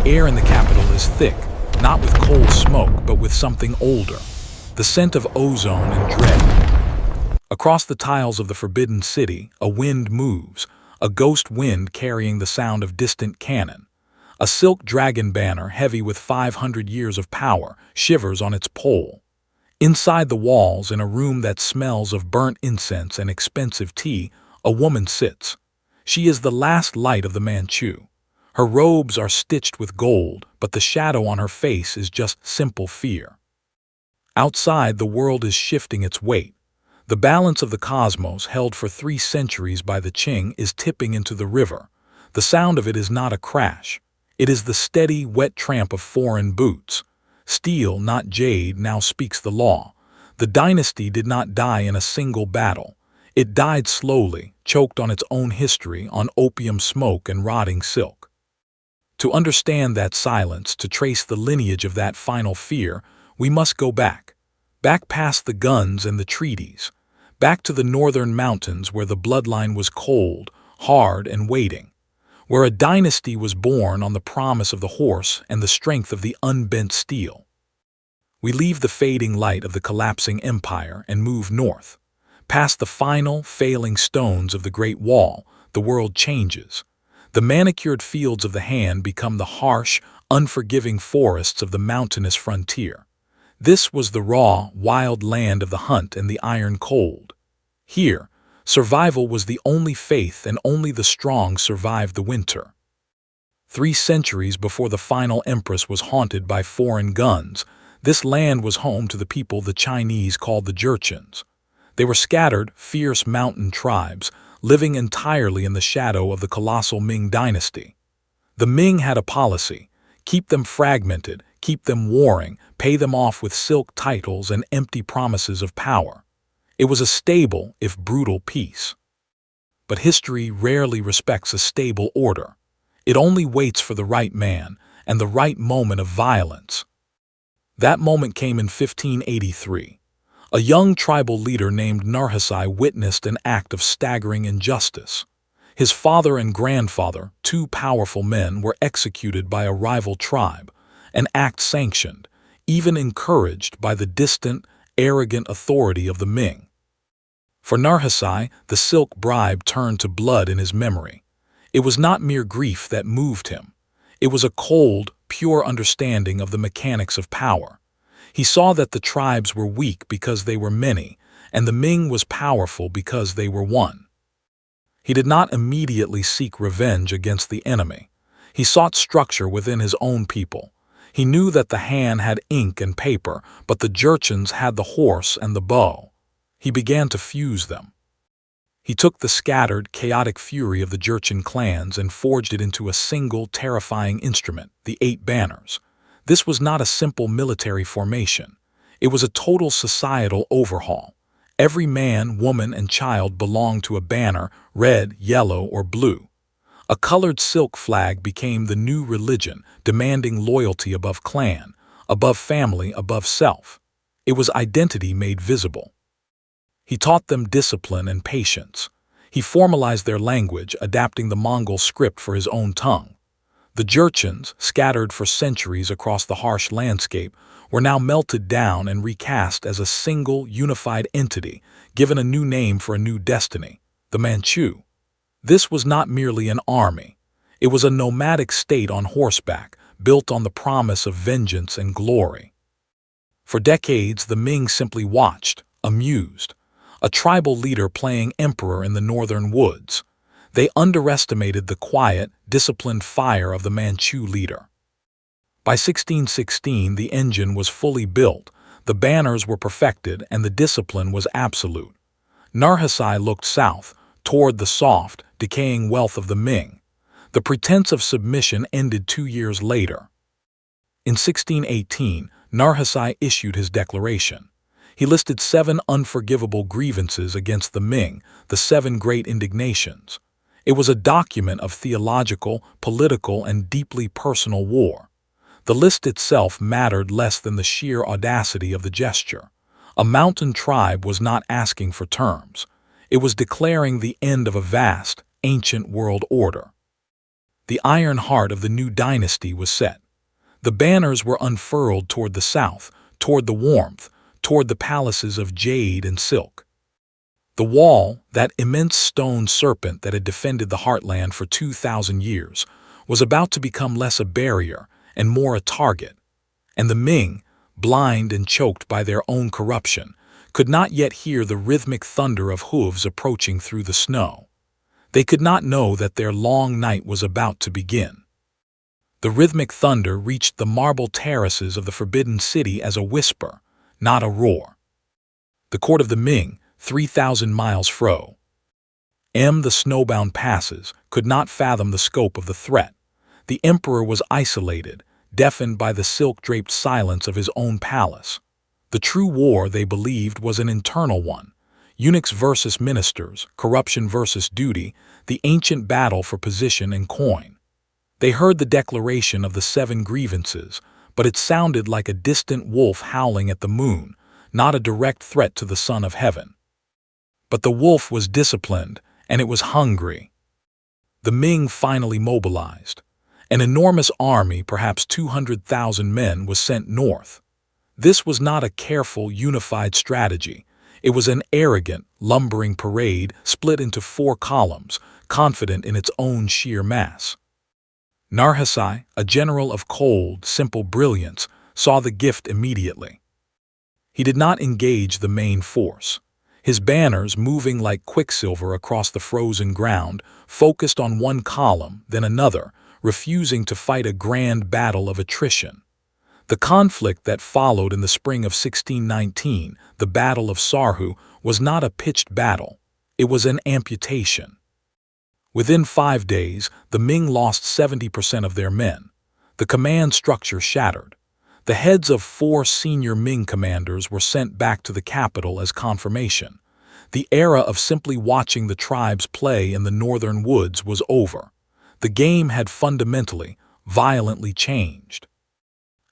air in the capital is thick, not with coal smoke, but with something older, the scent of ozone and dread. Across the tiles of the Forbidden City, a wind moves, a ghost wind carrying the sound of distant cannon. A silk dragon banner, heavy with 500 years of power, shivers on its pole. Inside the walls, in a room that smells of burnt incense and expensive tea, a woman sits. She is the last light of the Manchu. Her robes are stitched with gold, but the shadow on her face is just simple fear. Outside, the world is shifting its weight. The balance of the cosmos, held for 3 centuries by the Qing, is tipping into the river. The sound of it is not a crash. It is the steady, wet tramp of foreign boots. Steel, not jade, now speaks the law. The dynasty did not die in a single battle. It died slowly, choked on its own history, on opium smoke and rotting silk. To understand that silence, to trace the lineage of that final fear, we must go back. Back past the guns and the treaties. Back to the northern mountains where the bloodline was cold, hard, and waiting. Where a dynasty was born on the promise of the horse and the strength of the unbent steel. We leave the fading light of the collapsing empire and move north. Past the final, failing stones of the Great Wall, the world changes. The manicured fields of the hand become the harsh, unforgiving forests of the mountainous frontier. This was the raw, wild land of the hunt and the iron cold. Here, survival was the only faith, and only the strong survived the winter. 3 centuries before the final empress was haunted by foreign guns, this land was home to the people the Chinese called the Jurchens. They were scattered, fierce mountain tribes, living entirely in the shadow of the colossal Ming dynasty. The Ming had a policy: keep them fragmented, keep them warring, pay them off with silk titles and empty promises of power. It was a stable, if brutal, peace. But history rarely respects a stable order. It only waits for the right man and the right moment of violence. That moment came in 1583. A young tribal leader named Narhasai witnessed an act of staggering injustice. His father and grandfather, 2 powerful men, were executed by a rival tribe, an act sanctioned, even encouraged by the distant, arrogant authority of the Ming. For Narhasai, the silk bribe turned to blood in his memory. It was not mere grief that moved him. It was a cold, pure understanding of the mechanics of power. He saw that the tribes were weak because they were many, and the Ming was powerful because they were one. He did not immediately seek revenge against the enemy. He sought structure within his own people. He knew that the Han had ink and paper, but the Jurchens had the horse and the bow. He began to fuse them. He took the scattered, chaotic fury of the Jurchen clans and forged it into a single, terrifying instrument, the 8 banners. This was not a simple military formation. It was a total societal overhaul. Every man, woman, and child belonged to a banner, red, yellow, or blue. A colored silk flag became the new religion, demanding loyalty above clan, above family, above self. It was identity made visible. He taught them discipline and patience. He formalized their language, adapting the Mongol script for his own tongue. The Jurchens, scattered for centuries across the harsh landscape, were now melted down and recast as a single, unified entity, given a new name for a new destiny, the Manchu. This was not merely an army. It was a nomadic state on horseback, built on the promise of vengeance and glory. For decades, the Ming simply watched, amused, a tribal leader playing emperor in the northern woods. They underestimated the quiet, disciplined fire of the Manchu leader. By 1616, the engine was fully built, the banners were perfected, and the discipline was absolute. Narhasai looked south, toward the soft, decaying wealth of the Ming. The pretense of submission ended 2 years later. In 1618, Narhasai issued his declaration. He listed 7 unforgivable grievances against the Ming, the 7 great indignations. It was a document of theological, political, and deeply personal war. The list itself mattered less than the sheer audacity of the gesture. A mountain tribe was not asking for terms. It was declaring the end of a vast, ancient world order. The iron heart of the new dynasty was set. The banners were unfurled toward the south, toward the warmth, toward the palaces of jade and silk. The wall, that immense stone serpent that had defended the heartland for 2,000 years, was about to become less a barrier and more a target. And the Ming, blind and choked by their own corruption, could not yet hear the rhythmic thunder of hooves approaching through the snow. They could not know that their long night was about to begin. The rhythmic thunder reached the marble terraces of the Forbidden City as a whisper, not a roar. The court of the Ming, 3,000 miles fro. The snowbound passes, could not fathom the scope of the threat. The emperor was isolated, deafened by the silk-draped silence of his own palace. The true war, they believed, was an internal one. Eunuchs versus ministers, corruption versus duty, the ancient battle for position and coin. They heard the declaration of the 7 grievances, but it sounded like a distant wolf howling at the moon, not a direct threat to the Son of Heaven. But the wolf was disciplined, and it was hungry. The Ming finally mobilized. An enormous army, perhaps 200,000 men, was sent north. This was not a careful, unified strategy. It was an arrogant, lumbering parade split into 4 columns, confident in its own sheer mass. Narhasai, a general of cold, simple brilliance, saw the gift immediately. He did not engage the main force. His banners, moving like quicksilver across the frozen ground, focused on one column, then another, refusing to fight a grand battle of attrition. The conflict that followed in the spring of 1619, the Battle of Sarhu, was not a pitched battle. It was an amputation. Within 5 days, the Ming lost 70% of their men. The command structure shattered. The heads of 4 senior Ming commanders were sent back to the capital as confirmation. The era of simply watching the tribes play in the northern woods was over. The game had fundamentally, violently changed.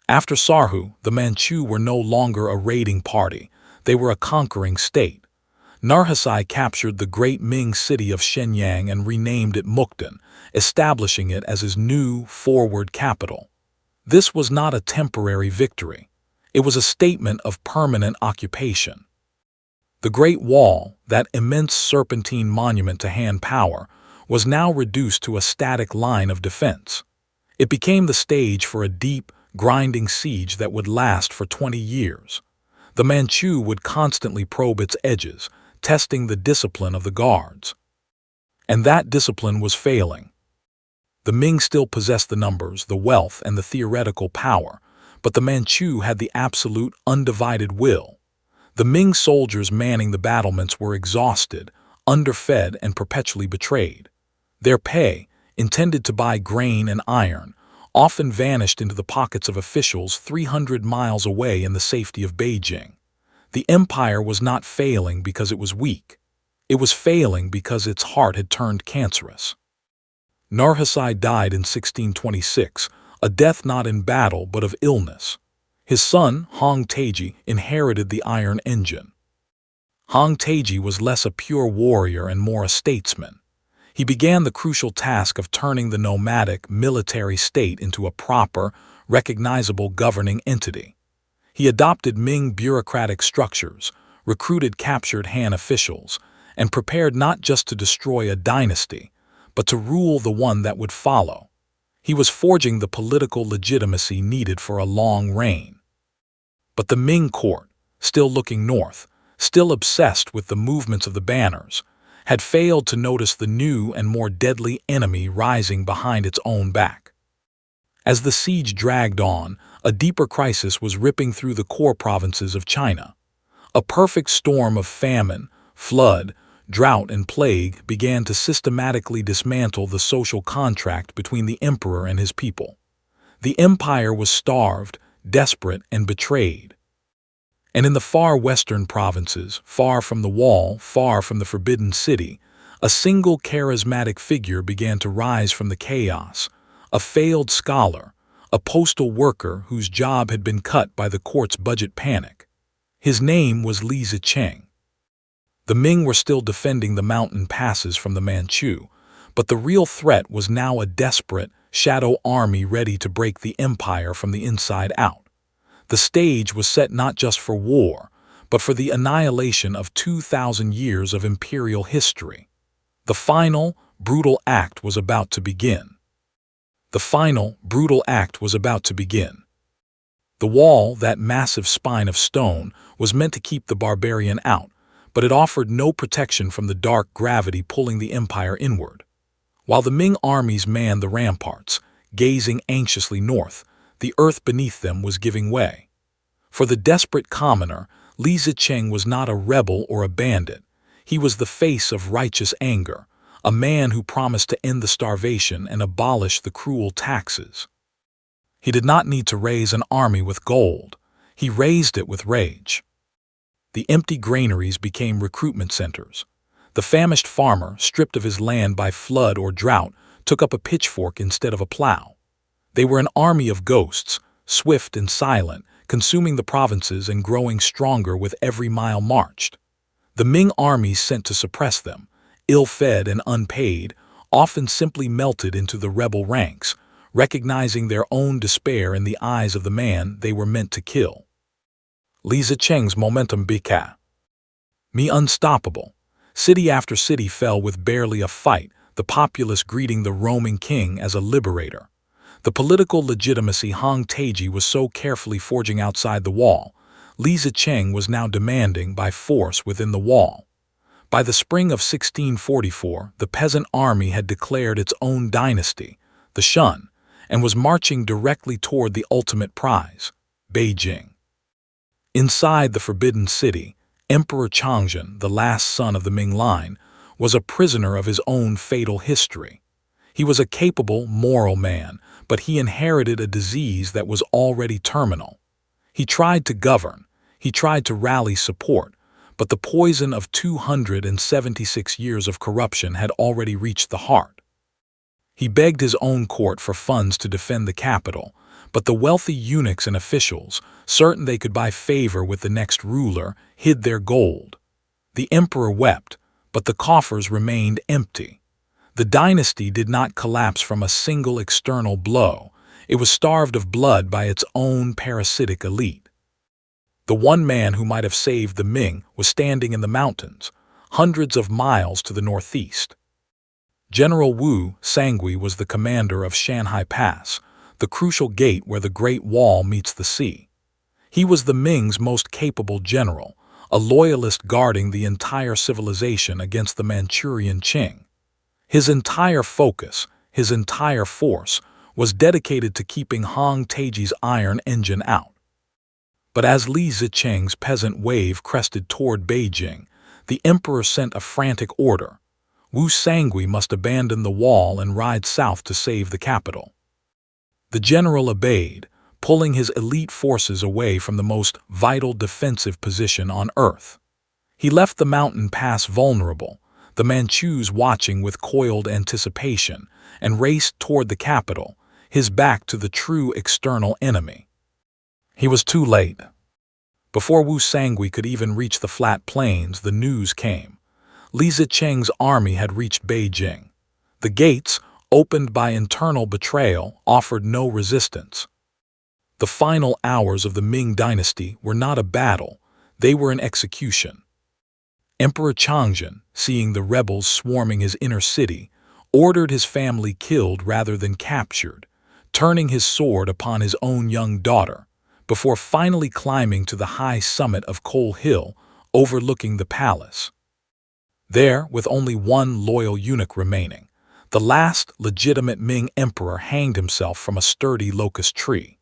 After Sarhu, the Manchu were no longer a raiding party. They were a conquering state. Narhasai captured the great Ming city of Shenyang and renamed it Mukden, establishing it as his new, forward capital. This was not a temporary victory. It was a statement of permanent occupation. The Great Wall, that immense serpentine monument to Han power, was now reduced to a static line of defense. It became the stage for a deep, grinding siege that would last for 20 years. The Manchu would constantly probe its edges, testing the discipline of the guards. And that discipline was failing. The Ming still possessed the numbers, the wealth, and the theoretical power, but the Manchu had the absolute, undivided will. The Ming soldiers manning the battlements were exhausted, underfed, and perpetually betrayed. Their pay, intended to buy grain and iron, often vanished into the pockets of officials 300 miles away in the safety of Beijing. The empire was not failing because it was weak. It was failing because its heart had turned cancerous. Narhasai died in 1626, a death not in battle but of illness. His son, Hong Taiji, inherited the iron engine. Hong Taiji was less a pure warrior and more a statesman. He began the crucial task of turning the nomadic, military state into a proper, recognizable governing entity. He adopted Ming bureaucratic structures, recruited captured Han officials, and prepared not just to destroy a dynasty, but to rule the one that would follow. He was forging the political legitimacy needed for a long reign. But the Ming court, still looking north, still obsessed with the movements of the banners, had failed to notice the new and more deadly enemy rising behind its own back. As the siege dragged on, a deeper crisis was ripping through the core provinces of China. A perfect storm of famine, flood, drought, and plague began to systematically dismantle the social contract between the emperor and his people. The empire was starved, desperate, and betrayed. And in the far western provinces, far from the wall, far from the Forbidden City, a single charismatic figure began to rise from the chaos, a failed scholar, a postal worker whose job had been cut by the court's budget panic. His name was Li Zicheng. The Ming were still defending the mountain passes from the Manchu, But the real threat was now a desperate, shadow army ready to break the empire from the inside out. The stage was set not just for war, but for the annihilation of 2,000 years of imperial history. The final, brutal act was about to begin. The final, brutal act was about to begin. The wall, that massive spine of stone, was meant to keep the barbarian out, but it offered no protection from the dark gravity pulling the empire inward. While the Ming armies manned the ramparts, gazing anxiously north, the earth beneath them was giving way. For the desperate commoner, Li Zicheng was not a rebel or a bandit. He was the face of righteous anger, a man who promised to end the starvation and abolish the cruel taxes. He did not need to raise an army with gold. He raised it with rage. The empty granaries became recruitment centers. The famished farmer, stripped of his land by flood or drought, took up a pitchfork instead of a plow. They were an army of ghosts, swift and silent, consuming the provinces and growing stronger with every mile marched. The Ming armies sent to suppress them, ill-fed and unpaid, often simply melted into the rebel ranks, recognizing their own despair in the eyes of the man they were meant to kill. Li Zicheng's momentum became unstoppable. City after city fell with barely a fight, the populace greeting the roaming king as a liberator. The political legitimacy Hong Taiji was so carefully forging outside the wall, Li Zicheng was now demanding by force within the wall. By the spring of 1644, the peasant army had declared its own dynasty, the Shun, and was marching directly toward the ultimate prize, Beijing. Inside the Forbidden City, Emperor Changzhen, the last son of the Ming line, was a prisoner of his own fatal history. He was a capable, moral man, but he inherited a disease that was already terminal. He tried to govern, he tried to rally support, but the poison of 276 years of corruption had already reached the heart. He begged his own court for funds to defend the capital, but the wealthy eunuchs and officials, certain they could buy favor with the next ruler, hid their gold. The emperor wept, but the coffers remained empty. The dynasty did not collapse from a single external blow. It was starved of blood by its own parasitic elite. The one man who might have saved the Ming was standing in the mountains, hundreds of miles to the northeast. General Wu Sangui was the commander of Shanhai Pass, the crucial gate where the Great Wall meets the sea. He was the Ming's most capable general, a loyalist guarding the entire civilization against the Manchurian Qing. His entire focus, his entire force, was dedicated to keeping Hong Taiji's iron engine out. But as Li Zicheng's peasant wave crested toward Beijing, the emperor sent a frantic order. Wu Sangui must abandon the wall and ride south to save the capital. The general obeyed, pulling his elite forces away from the most vital defensive position on Earth. He left the mountain pass vulnerable, the Manchus watching with coiled anticipation, and raced toward the capital, his back to the true external enemy. He was too late. Before Wu Sangui could even reach the flat plains, the news came. Li Zicheng's army had reached Beijing. The gates, opened by internal betrayal, offered no resistance. The final hours of the Ming dynasty were not a battle, they were an execution. Emperor Changzhen, seeing the rebels swarming his inner city, ordered his family killed rather than captured, turning his sword upon his own young daughter, before finally climbing to the high summit of Coal Hill, overlooking the palace. There, with only one loyal eunuch remaining, the last legitimate Ming emperor hanged himself from a sturdy locust tree.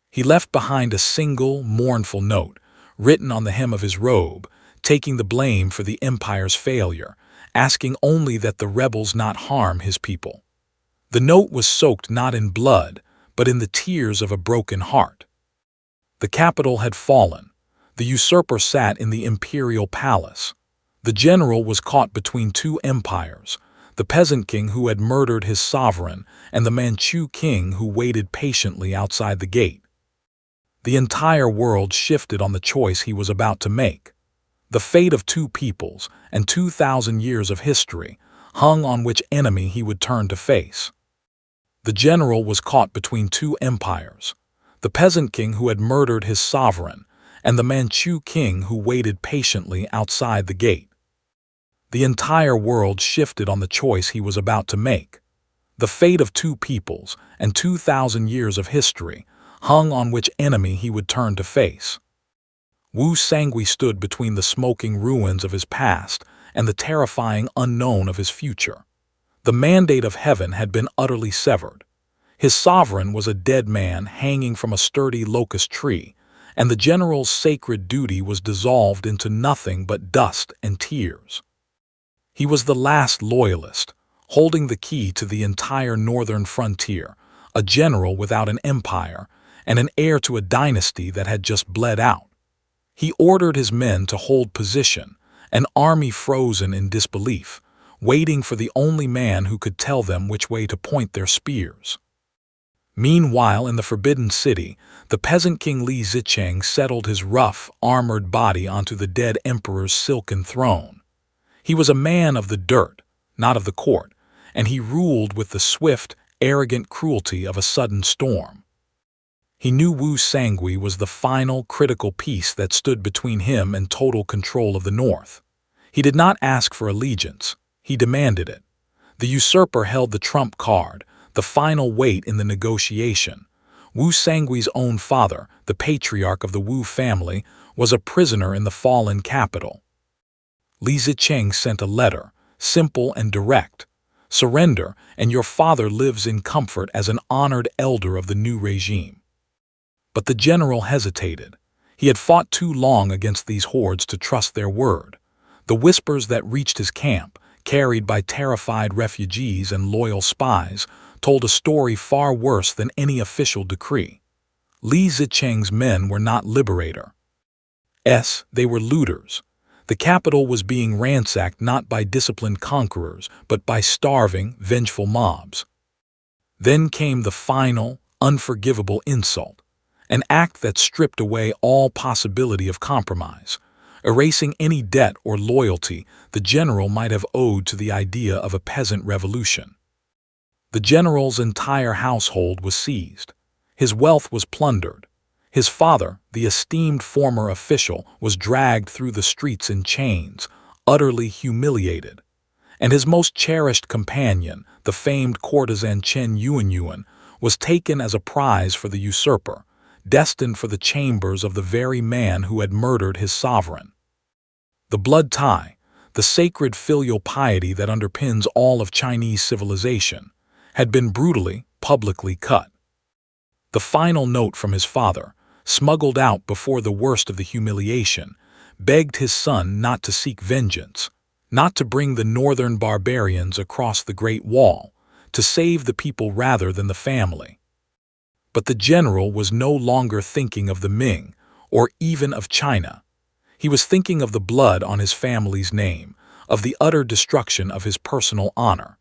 He left behind a single, mournful note, written on the hem of his robe, taking the blame for the empire's failure, asking only that the rebels not harm his people. The note was soaked not in blood, but in the tears of a broken heart. The capital had fallen. The usurper sat in the imperial palace. The general was caught between two empires, the peasant king who had murdered his sovereign and the Manchu king who waited patiently outside the gate. The entire world shifted on the choice he was about to make. The fate of two peoples and 2,000 years of history hung on which enemy he would turn to face. The general was caught between two empires, the peasant king who had murdered his sovereign, and the Manchu king who waited patiently outside the gate. The entire world shifted on the choice he was about to make. The fate of two peoples and 2,000 years of history hung on which enemy he would turn to face. Wu Sangui stood between the smoking ruins of his past and the terrifying unknown of his future. The mandate of heaven had been utterly severed. His sovereign was a dead man hanging from a sturdy locust tree, and the general's sacred duty was dissolved into nothing but dust and tears. He was the last loyalist, holding the key to the entire northern frontier, a general without an empire, and an heir to a dynasty that had just bled out. He ordered his men to hold position, an army frozen in disbelief, waiting for the only man who could tell them which way to point their spears. Meanwhile, in the Forbidden City, the peasant king Li Zicheng settled his rough, armored body onto the dead emperor's silken throne. He was a man of the dirt, not of the court, and he ruled with the swift, arrogant cruelty of a sudden storm. He knew Wu Sangui was the final, critical piece that stood between him and total control of the north. He did not ask for allegiance, he demanded it. The usurper held the trump card, the final weight in the negotiation. Wu Sangui's own father, the patriarch of the Wu family, was a prisoner in the fallen capital. Li Zicheng sent a letter, simple and direct. Surrender, and your father lives in comfort as an honored elder of the new regime. But the general hesitated. He had fought too long against these hordes to trust their word. The whispers that reached his camp, carried by terrified refugees and loyal spies, told a story far worse than any official decree. Li Zicheng's men were not liberators. They were looters. The capital was being ransacked not by disciplined conquerors, but by starving, vengeful mobs. Then came the final, unforgivable insult, an act that stripped away all possibility of compromise, erasing any debt or loyalty the general might have owed to the idea of a peasant revolution. The general's entire household was seized. His wealth was plundered. His father, the esteemed former official, was dragged through the streets in chains, utterly humiliated. And his most cherished companion, the famed courtesan Chen Yuanyuan, was taken as a prize for the usurper, destined for the chambers of the very man who had murdered his sovereign. The blood tie, the sacred filial piety that underpins all of Chinese civilization, had been brutally, publicly cut. The final note from his father, smuggled out before the worst of the humiliation, begged his son not to seek vengeance, not to bring the northern barbarians across the Great Wall, to save the people rather than the family. But the general was no longer thinking of the Ming, or even of China. He was thinking of the blood on his family's name, of the utter destruction of his personal honor.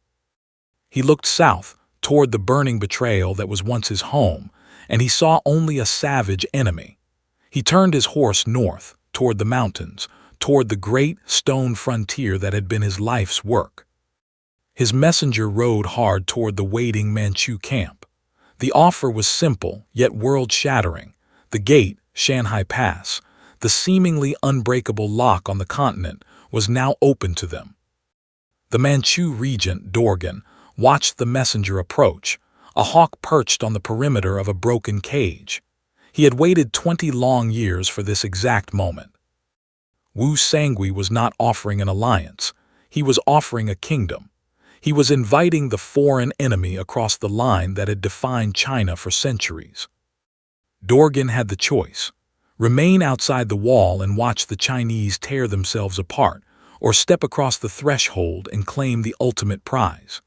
He looked south, toward the burning betrayal that was once his home, and he saw only a savage enemy. He turned his horse north, toward the mountains, toward the great stone frontier that had been his life's work. His messenger rode hard toward the waiting Manchu camp. The offer was simple, yet world-shattering. The gate, Shanghai Pass, the seemingly unbreakable lock on the continent, was now open to them. The Manchu regent, Dorgan, watched the messenger approach, a hawk perched on the perimeter of a broken cage. He had waited 20 long years for this exact moment. Wu Sangui was not offering an alliance. He was offering a kingdom. He was inviting the foreign enemy across the line that had defined China for centuries. Dorgan had the choice: remain outside the wall and watch the Chinese tear themselves apart, or step across the threshold and claim the ultimate prize.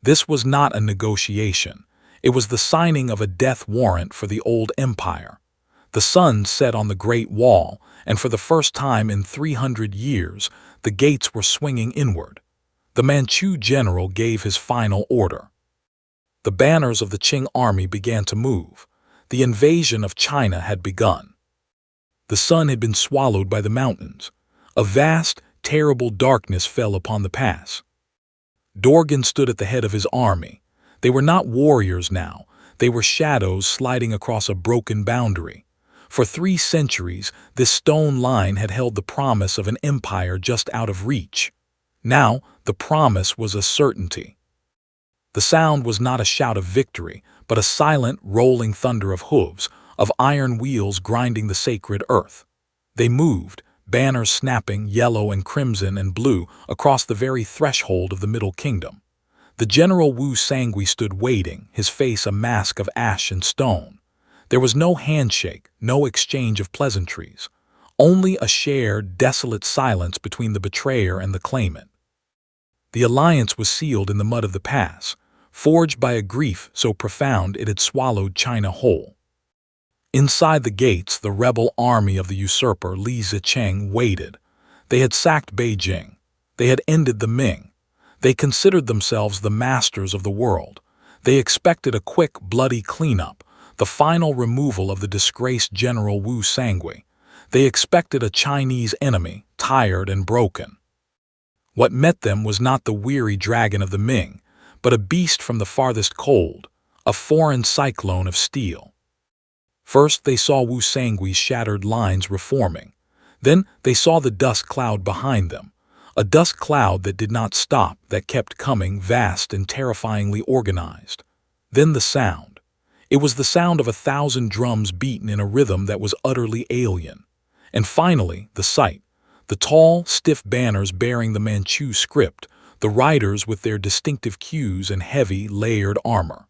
This was not a negotiation. It was the signing of a death warrant for the old empire. The sun set on the Great Wall, and for the first time in 300 years, the gates were swinging inward. The Manchu general gave his final order. The banners of the Qing army began to move. The invasion of China had begun. The sun had been swallowed by the mountains. A vast, terrible darkness fell upon the pass. Dorgan stood at the head of his army. They were not warriors now. They were shadows sliding across a broken boundary. For 3 centuries, this stone line had held the promise of an empire just out of reach. Now, the promise was a certainty. The sound was not a shout of victory, but a silent, rolling thunder of hooves, of iron wheels grinding the sacred earth. They moved, banners snapping, yellow and crimson and blue, across the very threshold of the Middle Kingdom. The general Wu Sangui stood waiting, his face a mask of ash and stone. There was no handshake, no exchange of pleasantries, only a shared, desolate silence between the betrayer and the claimant. The alliance was sealed in the mud of the pass, forged by a grief so profound it had swallowed China whole. Inside the gates, the rebel army of the usurper Li Zicheng waited. They had sacked Beijing. They had ended the Ming. They considered themselves the masters of the world. They expected a quick, bloody cleanup, the final removal of the disgraced General Wu Sangui. They expected a Chinese enemy, tired and broken. What met them was not the weary dragon of the Ming, but a beast from the farthest cold, a foreign cyclone of steel. First they saw Wu Sangui's shattered lines reforming. Then they saw the dust cloud behind them, a dust cloud that did not stop, that kept coming, vast and terrifyingly organized. Then the sound. It was the sound of 1,000 drums beaten in a rhythm that was utterly alien. And finally, the sight. The tall, stiff banners bearing the Manchu script, the riders with their distinctive cues and heavy, layered armor.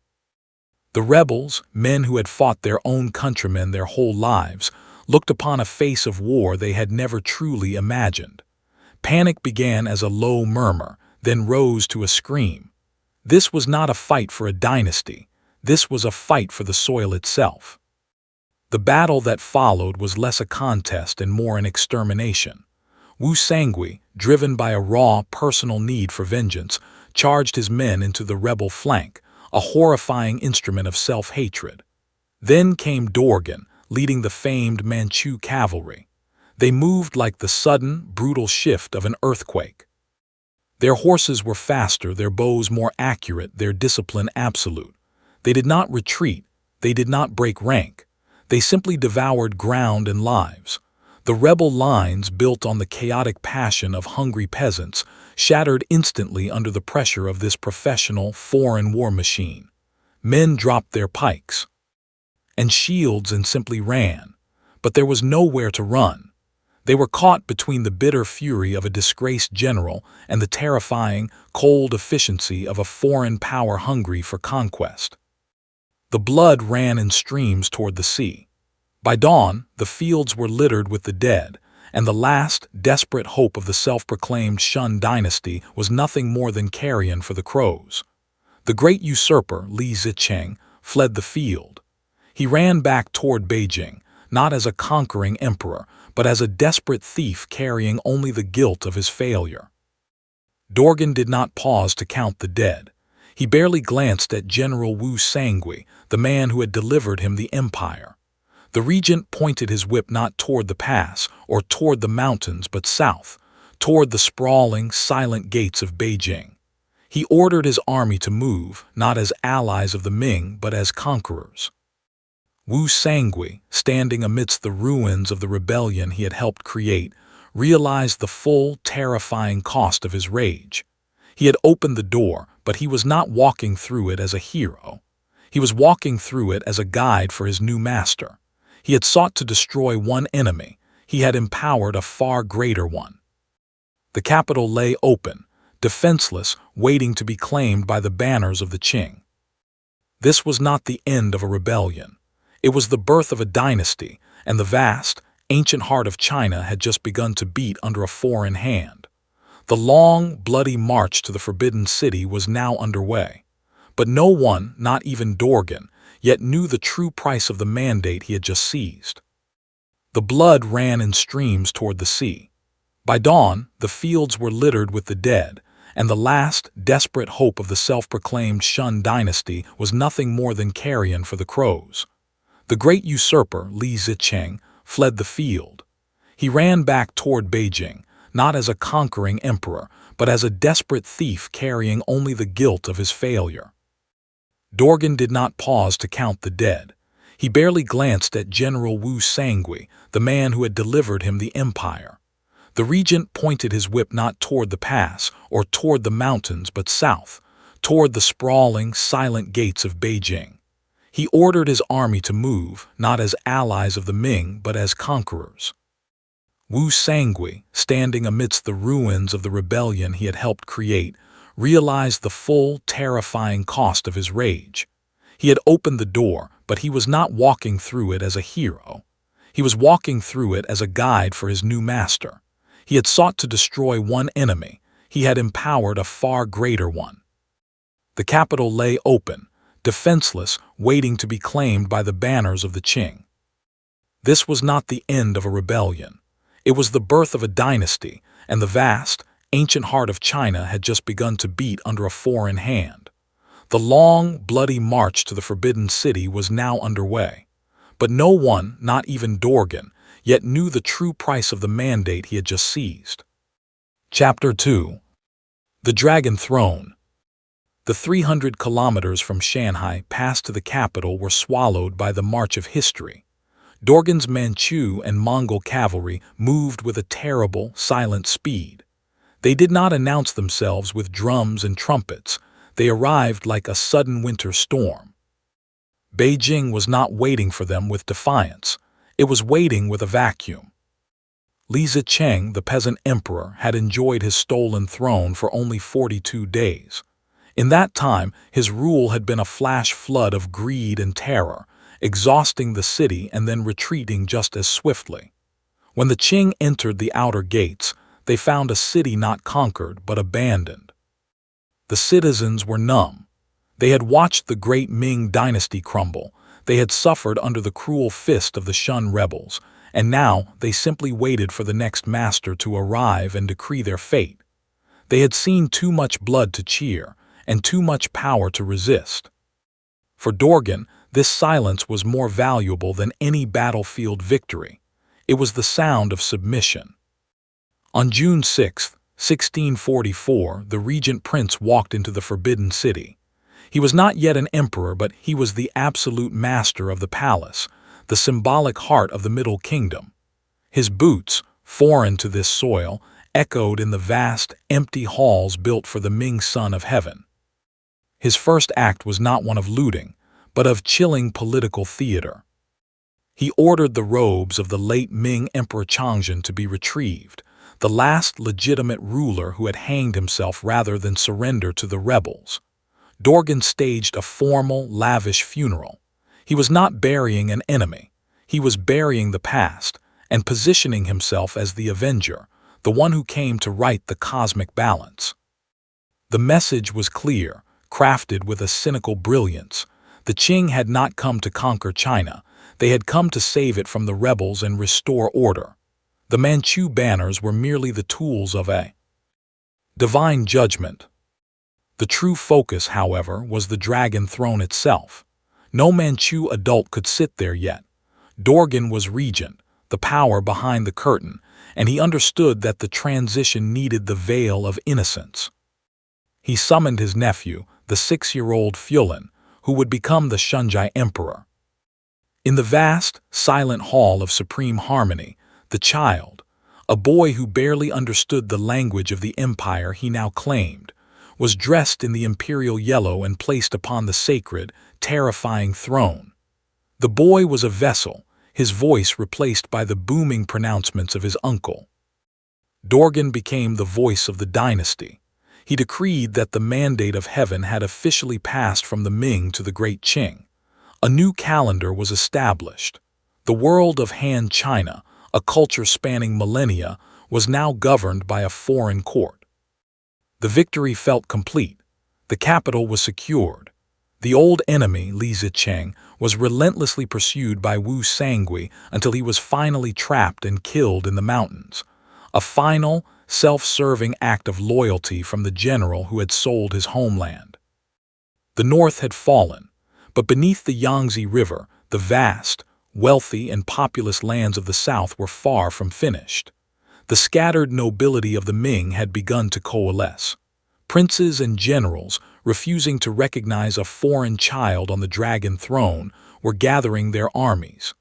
The rebels, men who had fought their own countrymen their whole lives, looked upon a face of war they had never truly imagined. Panic began as a low murmur, then rose to a scream. This was not a fight for a dynasty. This was a fight for the soil itself. The battle that followed was less a contest and more an extermination. Wu Sangui, driven by a raw, personal need for vengeance, charged his men into the rebel flank, a horrifying instrument of self-hatred. Then came Dorgan, leading the famed Manchu cavalry. They moved like the sudden, brutal shift of an earthquake. Their horses were faster, their bows more accurate, their discipline absolute. They did not retreat, they did not break rank. They simply devoured ground and lives. The rebel lines, built on the chaotic passion of hungry peasants, shattered instantly under the pressure of this professional, foreign war machine. Men dropped their pikes and shields and simply ran. But there was nowhere to run. They were caught between the bitter fury of a disgraced general and the terrifying, cold efficiency of a foreign power hungry for conquest. The blood ran in streams toward the sea. By dawn, the fields were littered with the dead, and the last, desperate hope of the self-proclaimed Qing Dynasty was nothing more than carrion for the crows. The great usurper, Li Zicheng, fled the field. He ran back toward Beijing, not as a conquering emperor, but as a desperate thief carrying only the guilt of his failure. Dorgan did not pause to count the dead. He barely glanced at General Wu Sangui, the man who had delivered him the empire. The regent pointed his whip not toward the pass or toward the mountains, but south, toward the sprawling, silent gates of Beijing. He ordered his army to move, not as allies of the Ming, but as conquerors. Wu Sangui, standing amidst the ruins of the rebellion he had helped create, realized the full, terrifying cost of his rage. He had opened the door, but he was not walking through it as a hero. He was walking through it as a guide for his new master. He had sought to destroy one enemy. He had empowered a far greater one. The capital lay open, defenseless, waiting to be claimed by the banners of the Qing. This was not the end of a rebellion. It was the birth of a dynasty, and the vast, ancient heart of China had just begun to beat under a foreign hand. The long, bloody march to the Forbidden City was now underway. But no one, not even Dorgan, yet knew the true price of the mandate he had just seized. The blood ran in streams toward the sea. By dawn, the fields were littered with the dead, and the last, desperate hope of the self-proclaimed Qing Dynasty was nothing more than carrion for the crows. The great usurper, Li Zicheng, fled the field. He ran back toward Beijing, not as a conquering emperor, but as a desperate thief carrying only the guilt of his failure. Dorgan did not pause to count the dead. He barely glanced at General Wu Sangui, the man who had delivered him the empire. The regent pointed his whip not toward the pass or toward the mountains but south, toward the sprawling, silent gates of Beijing. He ordered his army to move, not as allies of the Ming but as conquerors. Wu Sangui, standing amidst the ruins of the rebellion he had helped create, realized the full, terrifying cost of his rage. He had opened the door, but he was not walking through it as a hero. He was walking through it as a guide for his new master. He had sought to destroy one enemy. He had empowered a far greater one. The capital lay open, defenseless, waiting to be claimed by the banners of the Qing. This was not the end of a rebellion. It was the birth of a dynasty, and the vast, ancient heart of China had just begun to beat under a foreign hand. The long, bloody march to the Forbidden City was now underway. But no one, not even Dorgan, yet knew the true price of the mandate he had just seized. Chapter 2. The Dragon Throne. The 300 kilometers from Shanghai past to the capital were swallowed by the march of history. Dorgan's Manchu and Mongol cavalry moved with a terrible, silent speed. They did not announce themselves with drums and trumpets. They arrived like a sudden winter storm. Beijing was not waiting for them with defiance. It was waiting with a vacuum. Li Zicheng, the peasant emperor, had enjoyed his stolen throne for only 42 days. In that time, his rule had been a flash flood of greed and terror, exhausting the city and then retreating just as swiftly. When the Qing entered the outer gates, they found a city not conquered but abandoned. The citizens were numb. They had watched the great Ming Dynasty crumble. They had suffered under the cruel fist of the Shun rebels, and now they simply waited for the next master to arrive and decree their fate. They had seen too much blood to cheer, and too much power to resist. For Dorgan, this silence was more valuable than any battlefield victory. It was the sound of submission. On June 6, 1644, the regent prince walked into the Forbidden City. He was not yet an emperor, but he was the absolute master of the palace, the symbolic heart of the Middle Kingdom. His boots, foreign to this soil, echoed in the vast, empty halls built for the Ming Son of Heaven. His first act was not one of looting, but of chilling political theater. He ordered the robes of the late Ming Emperor Changzhen to be retrieved, the last legitimate ruler who had hanged himself rather than surrender to the rebels. Dorgan staged a formal, lavish funeral. He was not burying an enemy. He was burying the past and positioning himself as the avenger, the one who came to right the cosmic balance. The message was clear, crafted with a cynical brilliance. The Qing had not come to conquer China. They had come to save it from the rebels and restore order. The Manchu banners were merely the tools of a divine judgment. The true focus, however, was the Dragon Throne itself. No Manchu adult could sit there yet. Dorgan was regent, the power behind the curtain, and he understood that the transition needed the veil of innocence. He summoned his nephew, the 6-year-old Fulin, who would become the Shunjai emperor. In the vast, silent hall of supreme harmony, the child, a boy who barely understood the language of the empire he now claimed, was dressed in the imperial yellow and placed upon the sacred, terrifying throne. The boy was a vessel, his voice replaced by the booming pronouncements of his uncle. Dorgan became the voice of the dynasty. He decreed that the mandate of heaven had officially passed from the Ming to the Great Qing. A new calendar was established. The world of Han China, a culture spanning millennia, was now governed by a foreign court. The victory felt complete. The capital was secured. The old enemy, Li Zicheng, was relentlessly pursued by Wu Sangui until he was finally trapped and killed in the mountains. A final, self-serving act of loyalty from the general who had sold his homeland. The north had fallen, but beneath the Yongzheng River, the vast, wealthy, and populous lands of the south were far from finished. The scattered nobility of the Ming had begun to coalesce. Princes and generals, refusing to recognize a foreign child on the dragon throne, were gathering their armies.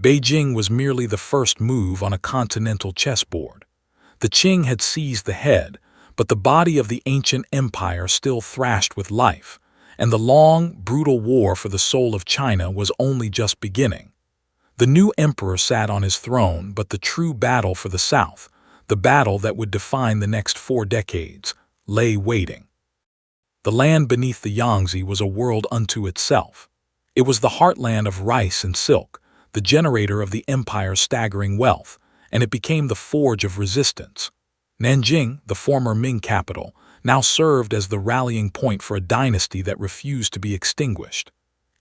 Beijing was merely the first move on a continental chessboard. The Qing had seized the head, but the body of the ancient empire still thrashed with life, and the long, brutal war for the soul of China was only just beginning. The new emperor sat on his throne, but the true battle for the South, the battle that would define the next 4 decades, lay waiting. The land beneath the Yongzheng was a world unto itself. It was the heartland of rice and silk, the generator of the empire's staggering wealth, and it became the forge of resistance. Nanjing, the former Ming capital, now served as the rallying point for a dynasty that refused to be extinguished.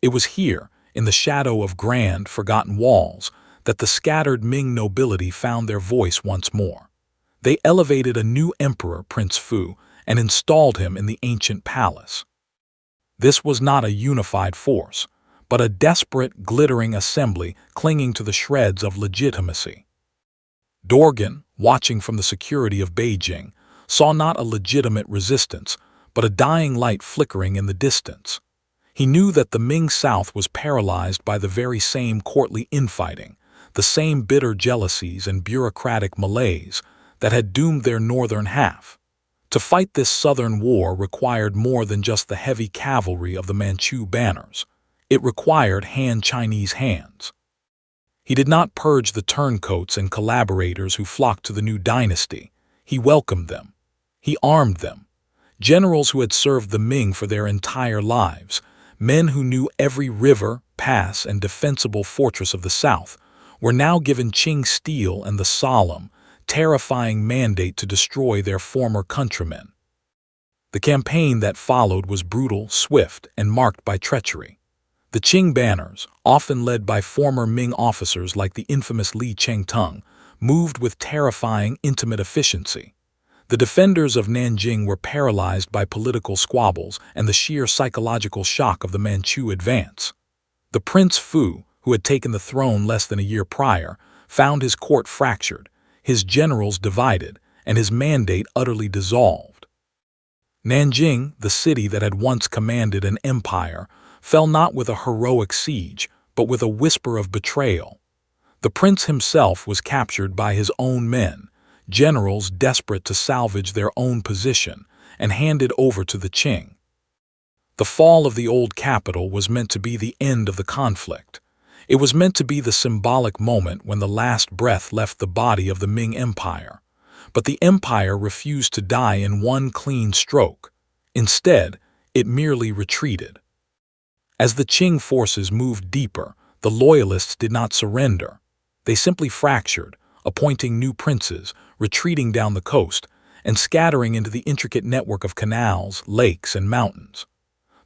It was here, in the shadow of grand, forgotten walls, that the scattered Ming nobility found their voice once more. They elevated a new emperor, Prince Fu, and installed him in the ancient palace. This was not a unified force, but a desperate, glittering assembly clinging to the shreds of legitimacy. Dorgan, watching from the security of Beijing, saw not a legitimate resistance, but a dying light flickering in the distance. He knew that the Ming South was paralyzed by the very same courtly infighting, the same bitter jealousies and bureaucratic malaise that had doomed their northern half. To fight this southern war required more than just the heavy cavalry of the Manchu banners. It required Han-Chinese hands. He did not purge the turncoats and collaborators who flocked to the new dynasty. He welcomed them. He armed them. Generals who had served the Ming for their entire lives, men who knew every river, pass, and defensible fortress of the South, were now given Qing steel and the solemn, terrifying mandate to destroy their former countrymen. The campaign that followed was brutal, swift, and marked by treachery. The Qing banners, often led by former Ming officers like the infamous Li Chengtung, moved with terrifying, intimate efficiency. The defenders of Nanjing were paralyzed by political squabbles and the sheer psychological shock of the Manchu advance. The Prince Fu, who had taken the throne less than a year prior, found his court fractured, his generals divided, and his mandate utterly dissolved. Nanjing, the city that had once commanded an empire, fell not with a heroic siege, but with a whisper of betrayal. The prince himself was captured by his own men, generals desperate to salvage their own position, and handed over to the Qing. The fall of the old capital was meant to be the end of the conflict. It was meant to be the symbolic moment when the last breath left the body of the Ming Empire. But the empire refused to die in one clean stroke. Instead, it merely retreated. As the Qing forces moved deeper, the loyalists did not surrender. They simply fractured, appointing new princes, retreating down the coast, and scattering into the intricate network of canals, lakes, and mountains.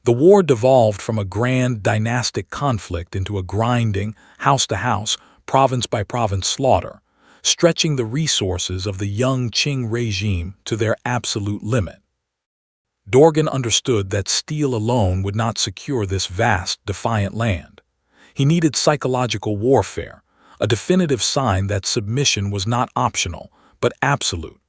The war devolved from a grand dynastic conflict into a grinding, house-to-house, province-by-province slaughter, stretching the resources of the young Qing regime to their absolute limit. Dorgan understood that steel alone would not secure this vast, defiant land. He needed psychological warfare, a definitive sign that submission was not optional, but absolute.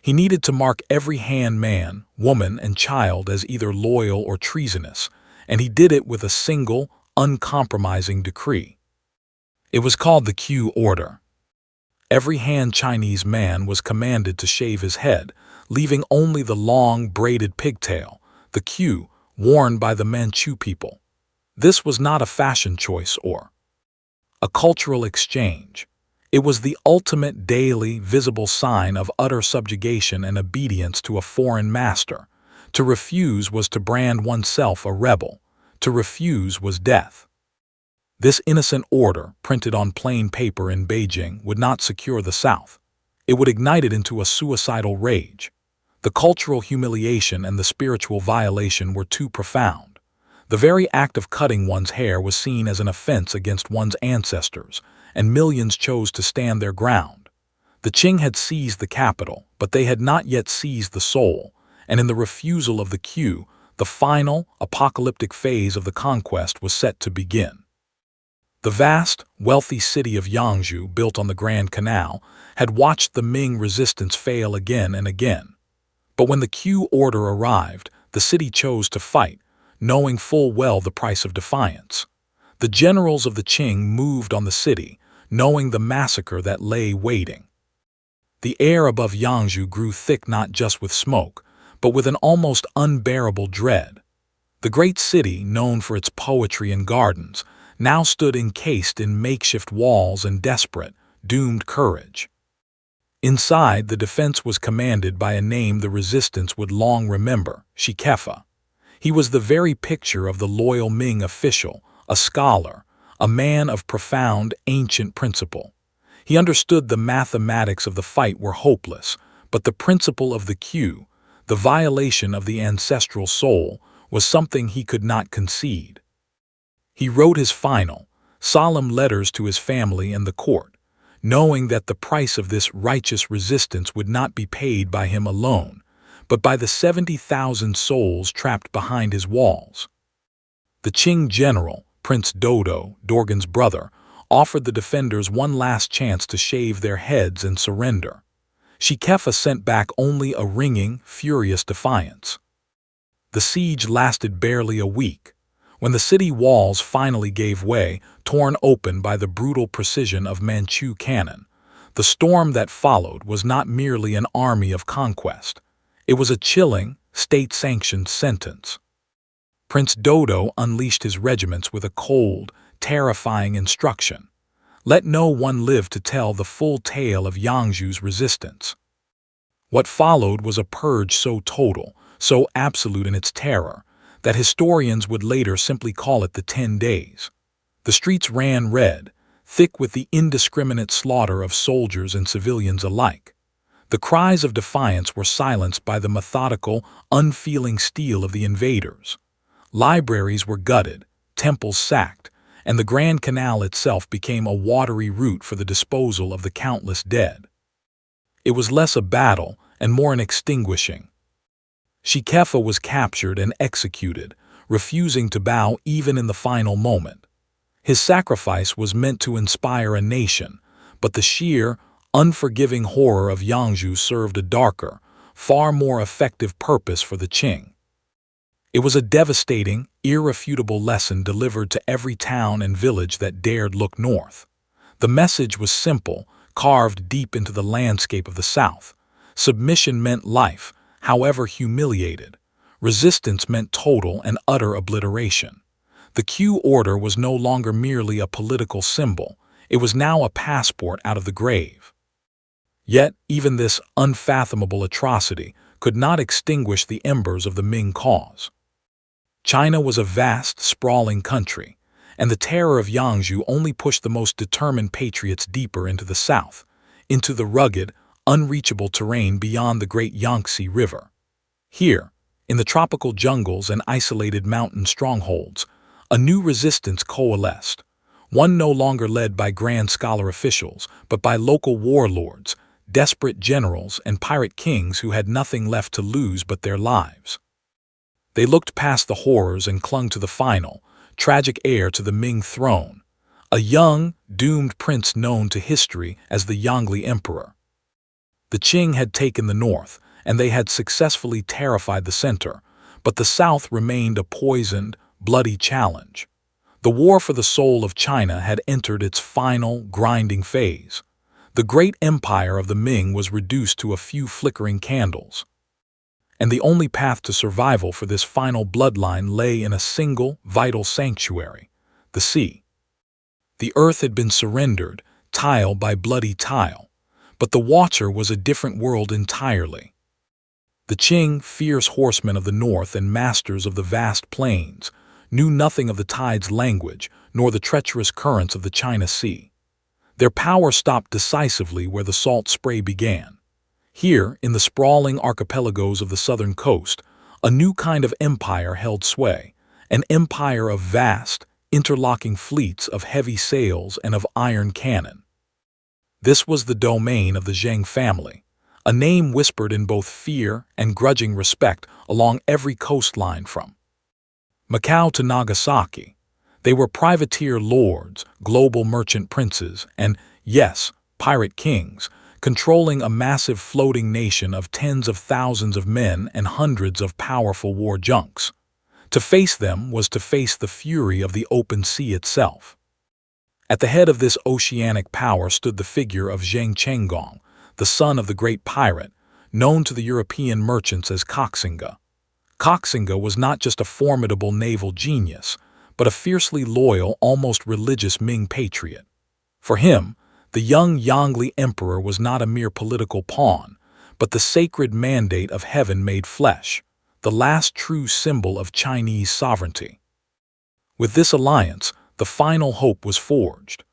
He needed to mark every Han man, woman, and child as either loyal or treasonous, and he did it with a single, uncompromising decree. It was called the Q Order. Every Han Chinese man was commanded to shave his head, leaving only the long, braided pigtail, the Q, worn by the Manchu people. This was not a fashion choice or a cultural exchange. It was the ultimate daily, visible sign of utter subjugation and obedience to a foreign master. To refuse was to brand oneself a rebel. To refuse was death. This innocent order, printed on plain paper in Beijing, would not secure the South. It would ignite it into a suicidal rage. The cultural humiliation and the spiritual violation were too profound. The very act of cutting one's hair was seen as an offense against one's ancestors, and millions chose to stand their ground. The Qing had seized the capital, but they had not yet seized the soul, and in the refusal of the Q, the final, apocalyptic phase of the conquest was set to begin. The vast, wealthy city of Yongzheng, built on the Grand Canal, had watched the Ming resistance fail again and again. But when the Q order arrived, the city chose to fight, knowing full well the price of defiance. The generals of the Qing moved on the city, knowing the massacre that lay waiting. The air above Yongzheng grew thick not just with smoke, but with an almost unbearable dread. The great city, known for its poetry and gardens, now stood encased in makeshift walls and desperate, doomed courage. Inside, the defense was commanded by a name the resistance would long remember, Qixi. He was the very picture of the loyal Ming official, a scholar, a man of profound, ancient principle. He understood the mathematics of the fight were hopeless, but the principle of the Q, the violation of the ancestral soul, was something he could not concede. He wrote his final, solemn letters to his family and the court, knowing that the price of this righteous resistance would not be paid by him alone, but by the 70,000 souls trapped behind his walls. The Qing general, Prince Dodo, Dorgan's brother, offered the defenders one last chance to shave their heads and surrender. Qixi sent back only a ringing, furious defiance. The siege lasted barely a week. When the city walls finally gave way, torn open by the brutal precision of Manchu cannon, the storm that followed was not merely an army of conquest. It was a chilling, state-sanctioned sentence. Prince Dodo unleashed his regiments with a cold, terrifying instruction. Let no one live to tell the full tale of Yongzheng's resistance. What followed was a purge so total, so absolute in its terror, that historians would later simply call it the 10 Days. The streets ran red, thick with the indiscriminate slaughter of soldiers and civilians alike. The cries of defiance were silenced by the methodical, unfeeling steel of the invaders. Libraries were gutted, temples sacked, and the Grand Canal itself became a watery route for the disposal of the countless dead. It was less a battle and more an extinguishing. Qixi was captured and executed, refusing to bow even in the final moment. His sacrifice was meant to inspire a nation, but the sheer, unforgiving horror of Yongzheng served a darker, far more effective purpose for the Qing. It was a devastating, irrefutable lesson delivered to every town and village that dared look north. The message was simple, carved deep into the landscape of the South. Submission meant life, however humiliated. Resistance meant total and utter obliteration. The Q order was no longer merely a political symbol. It was now a passport out of the grave. Yet, even this unfathomable atrocity could not extinguish the embers of the Ming cause. China was a vast, sprawling country, and the terror of Yongzheng only pushed the most determined patriots deeper into the south, into the rugged, unreachable terrain beyond the great Yangtze River. Here, in the tropical jungles and isolated mountain strongholds, a new resistance coalesced, one no longer led by grand scholar officials, but by local warlords, desperate generals, and pirate kings who had nothing left to lose but their lives. They looked past the horrors and clung to the final, tragic heir to the Ming throne, a young, doomed prince known to history as the Yongle Emperor. The Qing had taken the north, and they had successfully terrified the center, but the south remained a poisoned, bloody challenge. The war for the soul of China had entered its final, grinding phase. The great empire of the Ming was reduced to a few flickering candles. And the only path to survival for this final bloodline lay in a single, vital sanctuary, the sea. The earth had been surrendered, tile by bloody tile, but the watcher was a different world entirely. The Qing, fierce horsemen of the north and masters of the vast plains, knew nothing of the tide's language nor the treacherous currents of the China Sea. Their power stopped decisively where the salt spray began. Here, in the sprawling archipelagos of the southern coast, a new kind of empire held sway, an empire of vast, interlocking fleets of heavy sails and of iron cannon. This was the domain of the Zheng family, a name whispered in both fear and grudging respect along every coastline from Macau to Nagasaki. They were privateer lords, global merchant princes, and, yes, pirate kings, controlling a massive floating nation of tens of thousands of men and hundreds of powerful war junks. To face them was to face the fury of the open sea itself. At the head of this oceanic power stood the figure of Zheng Chenggong, the son of the great pirate, known to the European merchants as Kangxi. Kangxi was not just a formidable naval genius, but a fiercely loyal, almost religious Ming patriot. For him, the young Yongli emperor was not a mere political pawn, but the sacred mandate of heaven made flesh, the last true symbol of Chinese sovereignty. With this alliance, the final hope was forged.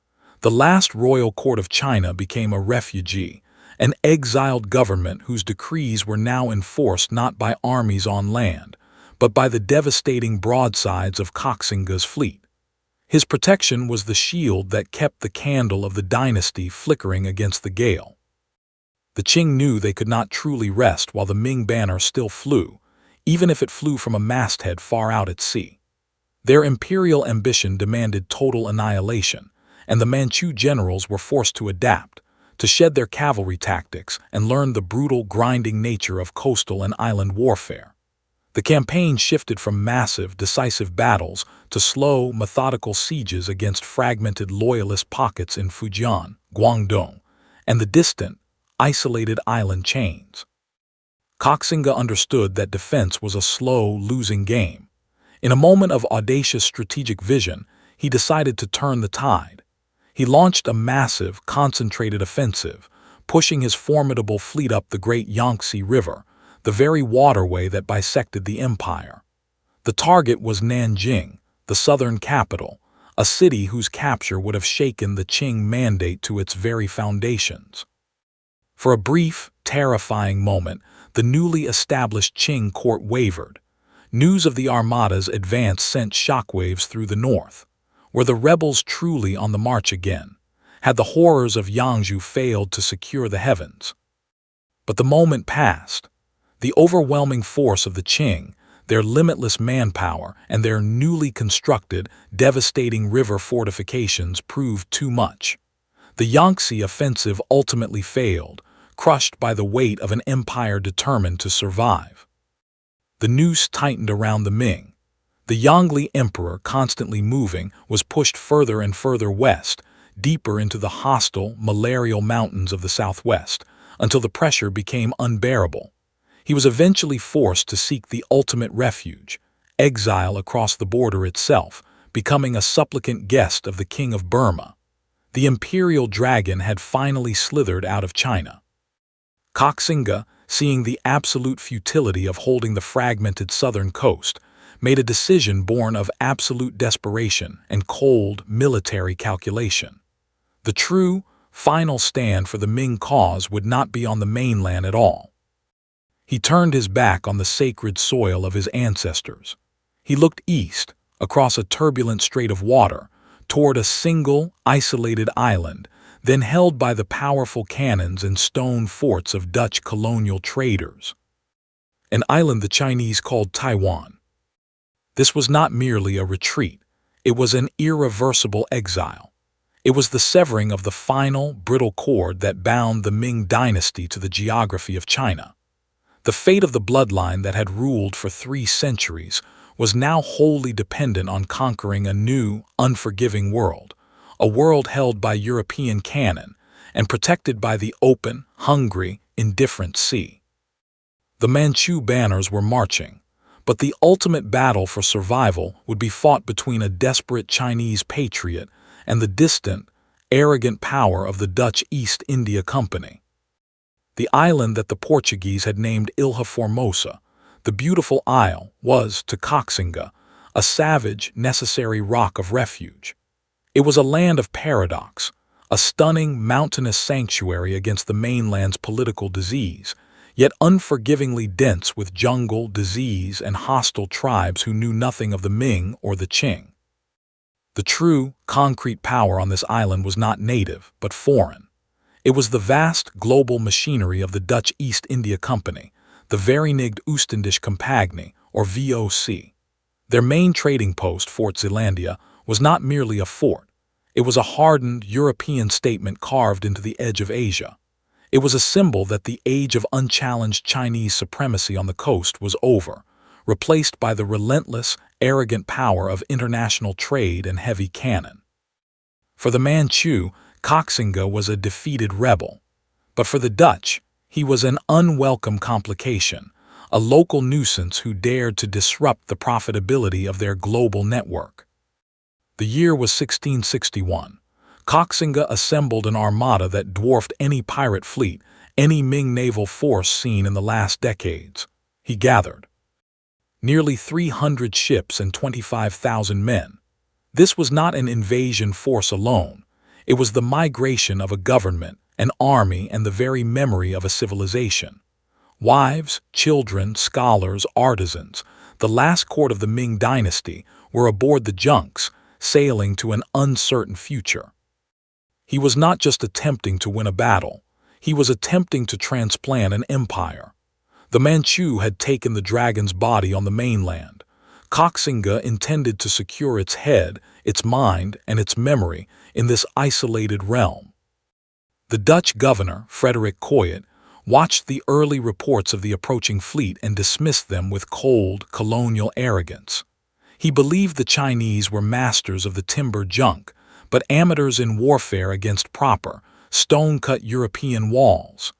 The last royal court of China became a refugee, an exiled government whose decrees were now enforced not by armies on land, but by the devastating broadsides of Kangxi's fleet. His protection was the shield that kept the candle of the dynasty flickering against the gale. The Qing knew they could not truly rest while the Ming banner still flew, even if it flew from a masthead far out at sea. Their imperial ambition demanded total annihilation, and the Manchu generals were forced to adapt, to shed their cavalry tactics and learn the brutal, grinding nature of coastal and island warfare. The campaign shifted from massive, decisive battles to slow, methodical sieges against fragmented loyalist pockets in Fujian, Guangdong, and the distant, isolated island chains. Kangxi understood that defense was a slow, losing game. In a moment of audacious strategic vision, he decided to turn the tide. He launched a massive, concentrated offensive, pushing his formidable fleet up the great Yangtze River, the very waterway that bisected the empire. The target was Nanjing, the southern capital, a city whose capture would have shaken the Qing mandate to its very foundations. For a brief, terrifying moment, the newly established Qing court wavered. News of the Armada's advance sent shockwaves through the north. Were the rebels truly on the march again? Had the horrors of Yangzhou failed to secure the heavens? But the moment passed. The overwhelming force of the Qing, their limitless manpower, and their newly constructed, devastating river fortifications proved too much. The Yangtze offensive ultimately failed, crushed by the weight of an empire determined to survive. The noose tightened around the Ming. The Yongli emperor, constantly moving, was pushed further and further west, deeper into the hostile, malarial mountains of the southwest, until the pressure became unbearable. He was eventually forced to seek the ultimate refuge, exile across the border itself, becoming a supplicant guest of the King of Burma. The imperial dragon had finally slithered out of China. Kangxi, seeing the absolute futility of holding the fragmented southern coast, made a decision born of absolute desperation and cold military calculation. The true, final stand for the Ming cause would not be on the mainland at all. He turned his back on the sacred soil of his ancestors. He looked east, across a turbulent strait of water, toward a single, isolated island, then held by the powerful cannons and stone forts of Dutch colonial traders. An island the Chinese called Taiwan. This was not merely a retreat, it was an irreversible exile. It was the severing of the final, brittle cord that bound the Ming dynasty to the geography of China. The fate of the bloodline that had ruled for 3 centuries was now wholly dependent on conquering a new, unforgiving world, a world held by European cannon and protected by the open, hungry, indifferent sea. The Manchu banners were marching, but the ultimate battle for survival would be fought between a desperate Chinese patriot and the distant, arrogant power of the Dutch East India Company. The island that the Portuguese had named Ilha Formosa, the beautiful isle, was, to Kangxi, a savage, necessary rock of refuge. It was a land of paradox, a stunning, mountainous sanctuary against the mainland's political disease, yet unforgivingly dense with jungle, disease, and hostile tribes who knew nothing of the Ming or the Qing. The true, concrete power on this island was not native, but foreign. It was the vast, global machinery of the Dutch East India Company, the Verenigde Oostindische Compagnie, or VOC. Their main trading post, Fort Zeelandia, was not merely a fort. It was a hardened European statement carved into the edge of Asia. It was a symbol that the age of unchallenged Chinese supremacy on the coast was over, replaced by the relentless, arrogant power of international trade and heavy cannon. For the Manchu, Kangxi was a defeated rebel. But for the Dutch, he was an unwelcome complication, a local nuisance who dared to disrupt the profitability of their global network. The year was 1661. Kangxi assembled an armada that dwarfed any pirate fleet, any Ming naval force seen in the last decades. He gathered nearly 300 ships and 25,000 men. This was not an invasion force alone. It was the migration of a government, an army, and the very memory of a civilization. Wives, children, scholars, artisans, the last court of the Ming Dynasty, were aboard the junks, sailing to an uncertain future. He was not just attempting to win a battle. He was attempting to transplant an empire. The Manchu had taken the dragon's body on the mainland. Kangxi intended to secure its head, its mind, and its memory in this isolated realm. The Dutch governor, Frederik Coyet, watched the early reports of the approaching fleet and dismissed them with cold, colonial arrogance. He believed the Chinese were masters of the timber junk, but amateurs in warfare against proper, stone-cut European walls.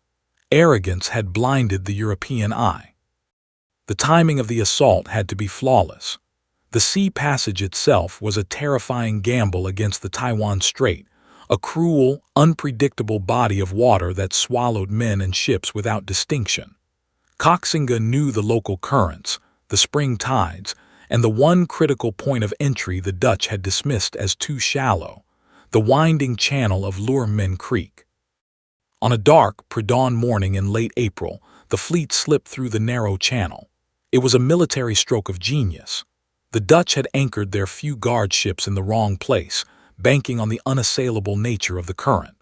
Arrogance had blinded the European eye. The timing of the assault had to be flawless. The sea passage itself was a terrifying gamble against the Taiwan Strait, a cruel, unpredictable body of water that swallowed men and ships without distinction. Kangxi knew the local currents, the spring tides, and the one critical point of entry the Dutch had dismissed as too shallow, the winding channel of Loermen Creek. On a dark, pre-dawn morning in late April, the fleet slipped through the narrow channel. It was a military stroke of genius. The Dutch had anchored their few guard ships in the wrong place, banking on the unassailable nature of the current.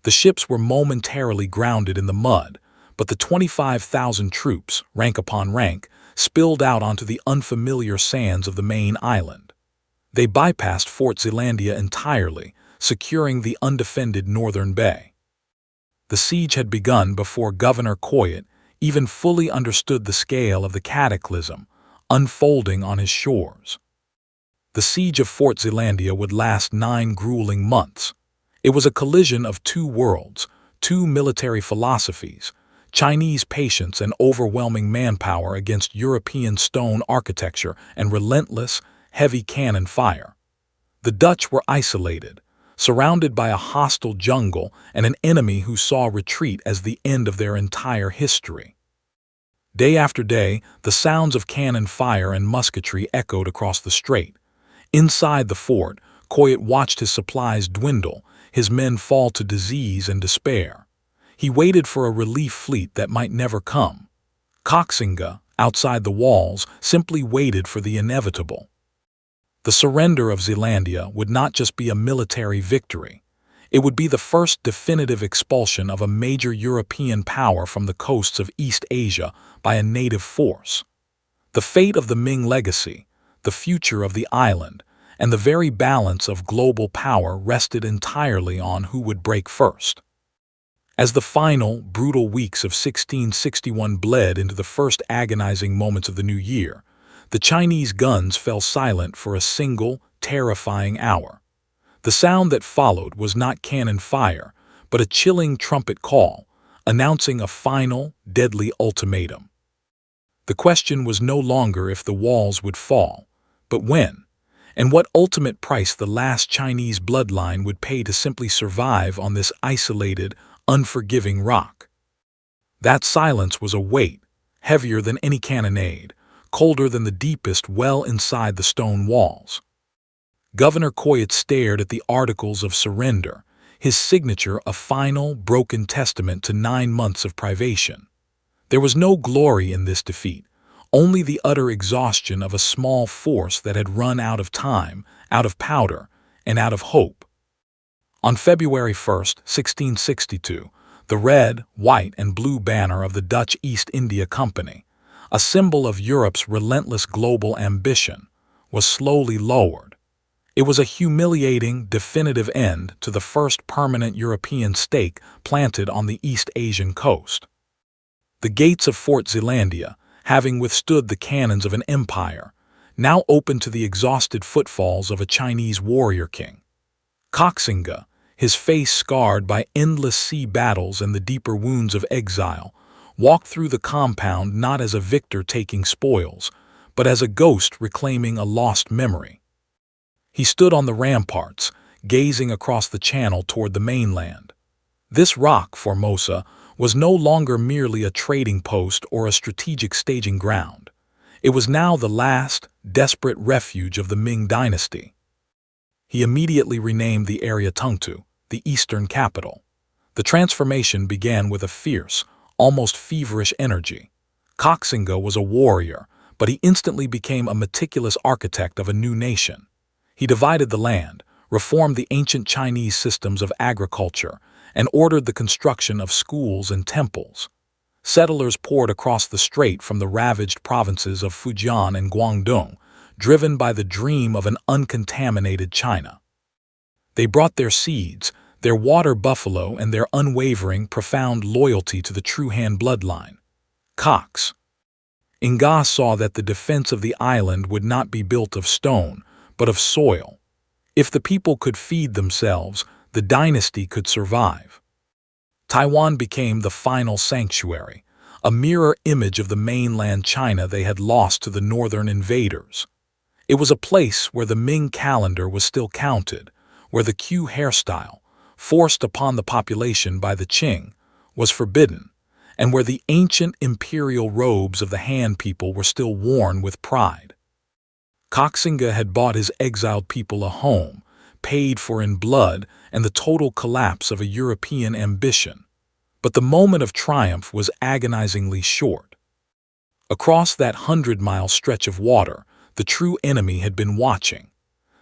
The ships were momentarily grounded in the mud, but the 25,000 troops, rank upon rank, spilled out onto the unfamiliar sands of the main island. They bypassed Fort Zeelandia entirely, securing the undefended northern bay. The siege had begun before Governor Coyet even fully understood the scale of the cataclysm unfolding on his shores. The siege of Fort Zeelandia would last 9 grueling months. It was a collision of two worlds, two military philosophies, Chinese patience and overwhelming manpower against European stone architecture and relentless, heavy cannon fire. The Dutch were isolated, surrounded by a hostile jungle and an enemy who saw retreat as the end of their entire history. Day after day, the sounds of cannon fire and musketry echoed across the strait. Inside the fort, Coyet watched his supplies dwindle, his men fall to disease and despair. He waited for a relief fleet that might never come. Kangxi, outside the walls, simply waited for the inevitable. The surrender of Zeelandia would not just be a military victory. It would be the first definitive expulsion of a major European power from the coasts of East Asia by a native force. The fate of the Ming legacy, the future of the island, and the very balance of global power rested entirely on who would break first. As the final, brutal weeks of 1661 bled into the first agonizing moments of the new year, the Chinese guns fell silent for a single, terrifying hour. The sound that followed was not cannon fire, but a chilling trumpet call, announcing a final, deadly ultimatum. The question was no longer if the walls would fall, but when, and what ultimate price the last Chinese bloodline would pay to simply survive on this isolated, unforgiving rock. That silence was a weight, heavier than any cannonade, colder than the deepest well inside the stone walls. Governor Coyet stared at the articles of surrender, his signature a final, broken testament to 9 months of privation. There was no glory in this defeat, only the utter exhaustion of a small force that had run out of time, out of powder, and out of hope. On February 1st, 1662, the red, white, and blue banner of the Dutch East India Company, a symbol of Europe's relentless global ambition, was slowly lowered. It was a humiliating, definitive end to the first permanent European stake planted on the East Asian coast. The gates of Fort Zealandia, having withstood the cannons of an empire, now opened to the exhausted footfalls of a Chinese warrior king. Kangxi, his face scarred by endless sea battles and the deeper wounds of exile, walked through the compound not as a victor taking spoils, but as a ghost reclaiming a lost memory. He stood on the ramparts, gazing across the channel toward the mainland. This rock, Formosa, was no longer merely a trading post or a strategic staging ground. It was now the last, desperate refuge of the Ming Dynasty. He immediately renamed the area Tungtu, the eastern capital. The transformation began with a fierce, almost feverish energy. Kangxi was a warrior, but he instantly became a meticulous architect of a new nation. He divided the land, reformed the ancient Chinese systems of agriculture, and ordered the construction of schools and temples. Settlers poured across the strait from the ravaged provinces of Fujian and Guangdong, driven by the dream of an uncontaminated China. They brought their seeds, their water buffalo, and their unwavering, profound loyalty to the true Han bloodline. Kangxi saw that the defense of the island would not be built of stone, but of soil. If the people could feed themselves, the dynasty could survive. Taiwan became the final sanctuary, a mirror image of the mainland China they had lost to the northern invaders. It was a place where the Ming calendar was still counted, where the Q hairstyle, forced upon the population by the Qing, was forbidden, and where the ancient imperial robes of the Han people were still worn with pride. Kangxi had bought his exiled people a home, paid for in blood and the total collapse of a European ambition. But the moment of triumph was agonizingly short. Across that 100-mile stretch of water, the true enemy had been watching.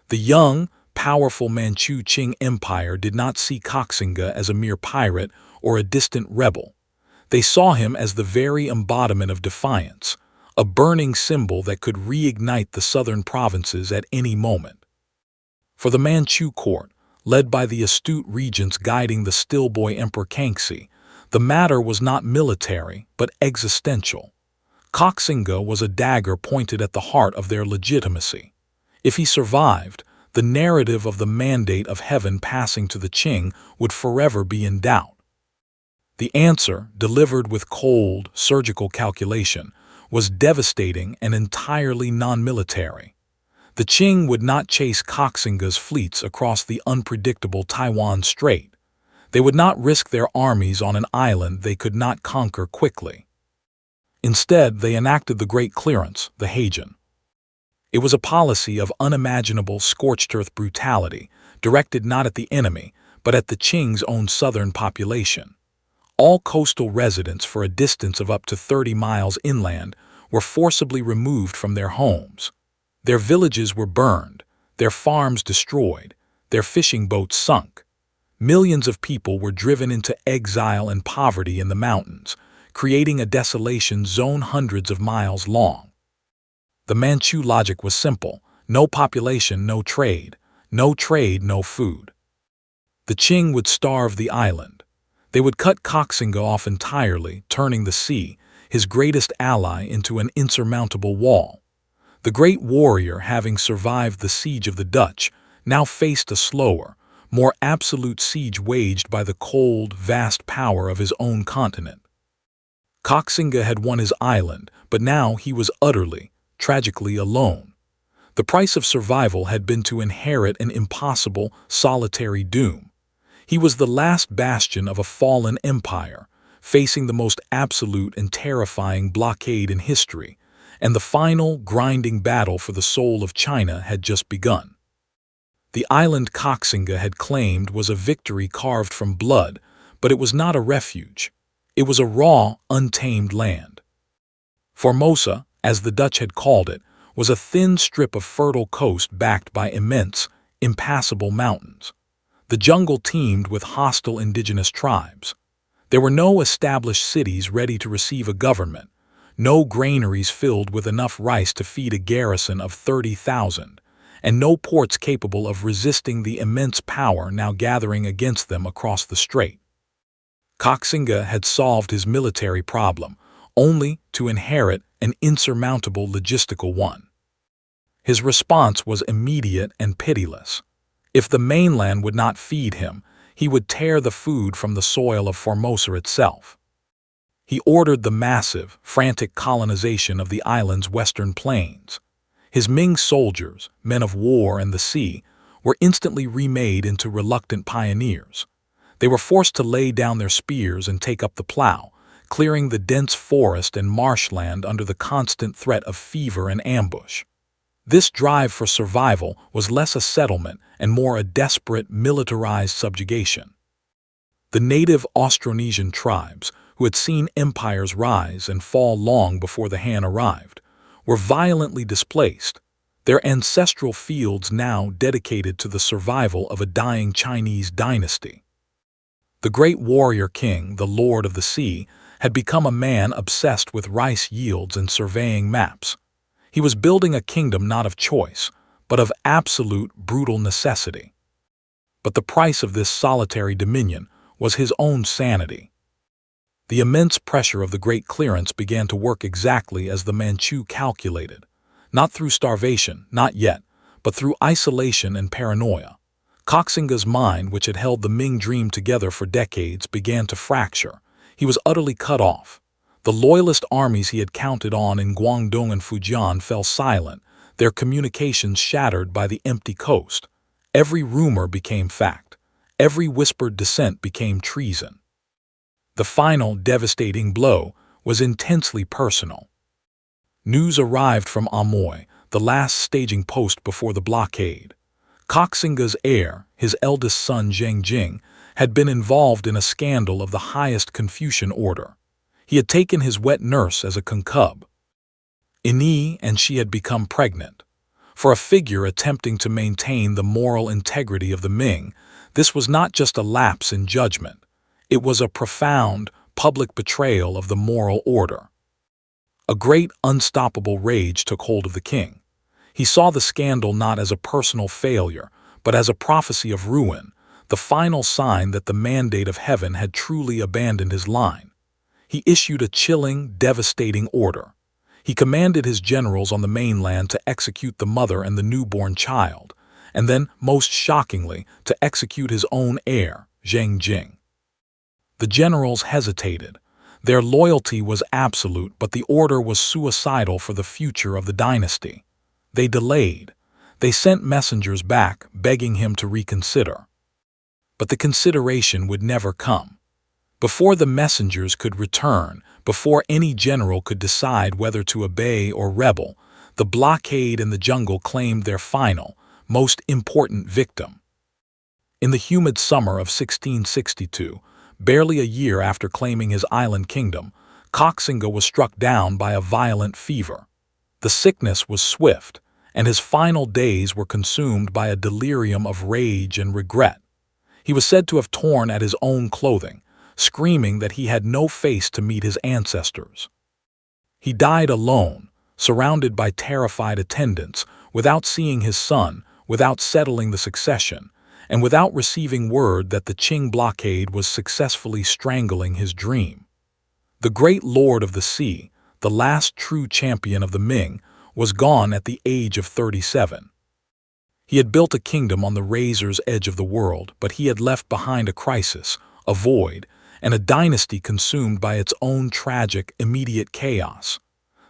The young, powerful Manchu Qing Empire did not see Kangxi as a mere pirate or a distant rebel. They saw him as the very embodiment of defiance, a burning symbol that could reignite the southern provinces at any moment. For the Manchu court, led by the astute regents guiding the stillboy Emperor Kangxi, the matter was not military but existential. Kangxi was a dagger pointed at the heart of their legitimacy. If he survived, the narrative of the mandate of heaven passing to the Qing would forever be in doubt. The answer, delivered with cold, surgical calculation, was devastating and entirely non-military. The Qing would not chase Kangxi's fleets across the unpredictable Taiwan Strait. They would not risk their armies on an island they could not conquer quickly. Instead, they enacted the Great Clearance, the Heijin. It was a policy of unimaginable scorched-earth brutality, directed not at the enemy, but at the Qing's own southern population. All coastal residents for a distance of up to 30 miles inland were forcibly removed from their homes. Their villages were burned, their farms destroyed, their fishing boats sunk. Millions of people were driven into exile and poverty in the mountains, creating a desolation zone hundreds of miles long. The Manchu logic was simple: no population, no trade; no trade, no food. The Qing would starve the island. They would cut Kangxi off entirely, turning the sea, his greatest ally, into an insurmountable wall. The great warrior, having survived the siege of the Dutch, now faced a slower, more absolute siege waged by the cold, vast power of his own continent. Kangxi had won his island, but now he was utterly, tragically alone. The price of survival had been to inherit an impossible, solitary doom. He was the last bastion of a fallen empire, facing the most absolute and terrifying blockade in history, and the final, grinding battle for the soul of China had just begun. The island Kangxi had claimed was a victory carved from blood, but it was not a refuge. It was a raw, untamed land. Formosa, as the Dutch had called it, was a thin strip of fertile coast backed by immense, impassable mountains. The jungle teemed with hostile indigenous tribes. There were no established cities ready to receive a government, no granaries filled with enough rice to feed a garrison of 30,000, and no ports capable of resisting the immense power now gathering against them across the strait. Kangxi had solved his military problem, only to inherit an insurmountable logistical one. His response was immediate and pitiless. If the mainland would not feed him, he would tear the food from the soil of Formosa itself. He ordered the massive, frantic colonization of the island's western plains. His Ming soldiers, men of war and the sea, were instantly remade into reluctant pioneers. They were forced to lay down their spears and take up the plow, clearing the dense forest and marshland under the constant threat of fever and ambush. This drive for survival was less a settlement and more a desperate, militarized subjugation. The native Austronesian tribes, who had seen empires rise and fall long before the Han arrived, were violently displaced, their ancestral fields now dedicated to the survival of a dying Chinese dynasty. The great warrior king, the Lord of the Sea, had become a man obsessed with rice yields and surveying maps. He was building a kingdom not of choice, but of absolute, brutal necessity. But the price of this solitary dominion was his own sanity. The immense pressure of the Great Clearance began to work exactly as the Manchu calculated, not through starvation, not yet, but through isolation and paranoia. Kangxi's mind, which had held the Ming dream together for decades, began to fracture. He was utterly cut off. The loyalist armies he had counted on in Guangdong and Fujian fell silent, their communications shattered by the empty coast. Every rumor became fact. Every whispered dissent became treason. The final, devastating blow was intensely personal. News arrived from Amoy, the last staging post before the blockade. Kangxi's heir, his eldest son Yongzheng, had been involved in a scandal of the highest Confucian order. He had taken his wet nurse as a concub. And she had become pregnant. For a figure attempting to maintain the moral integrity of the Ming, this was not just a lapse in judgment. It was a profound, public betrayal of the moral order. A great, unstoppable rage took hold of the king. He saw the scandal not as a personal failure, but as a prophecy of ruin, the final sign that the mandate of heaven had truly abandoned his line. He issued a chilling, devastating order. He commanded his generals on the mainland to execute the mother and the newborn child, and then, most shockingly, to execute his own heir, Yongzheng. The generals hesitated. Their loyalty was absolute, but the order was suicidal for the future of the dynasty. They delayed. They sent messengers back, begging him to reconsider. But the consideration would never come. Before the messengers could return, before any general could decide whether to obey or rebel, the blockade in the jungle claimed their final, most important victim. In the humid summer of 1662, barely a year after claiming his island kingdom, Kangxi was struck down by a violent fever. The sickness was swift, and his final days were consumed by a delirium of rage and regret. He was said to have torn at his own clothing, screaming that he had no face to meet his ancestors. He died alone, surrounded by terrified attendants, without seeing his son, without settling the succession, and without receiving word that the Qing blockade was successfully strangling his dream. The great Lord of the Sea, the last true champion of the Ming, was gone at the age of 37. He had built a kingdom on the razor's edge of the world, but he had left behind a crisis, a void, and a dynasty consumed by its own tragic, immediate chaos.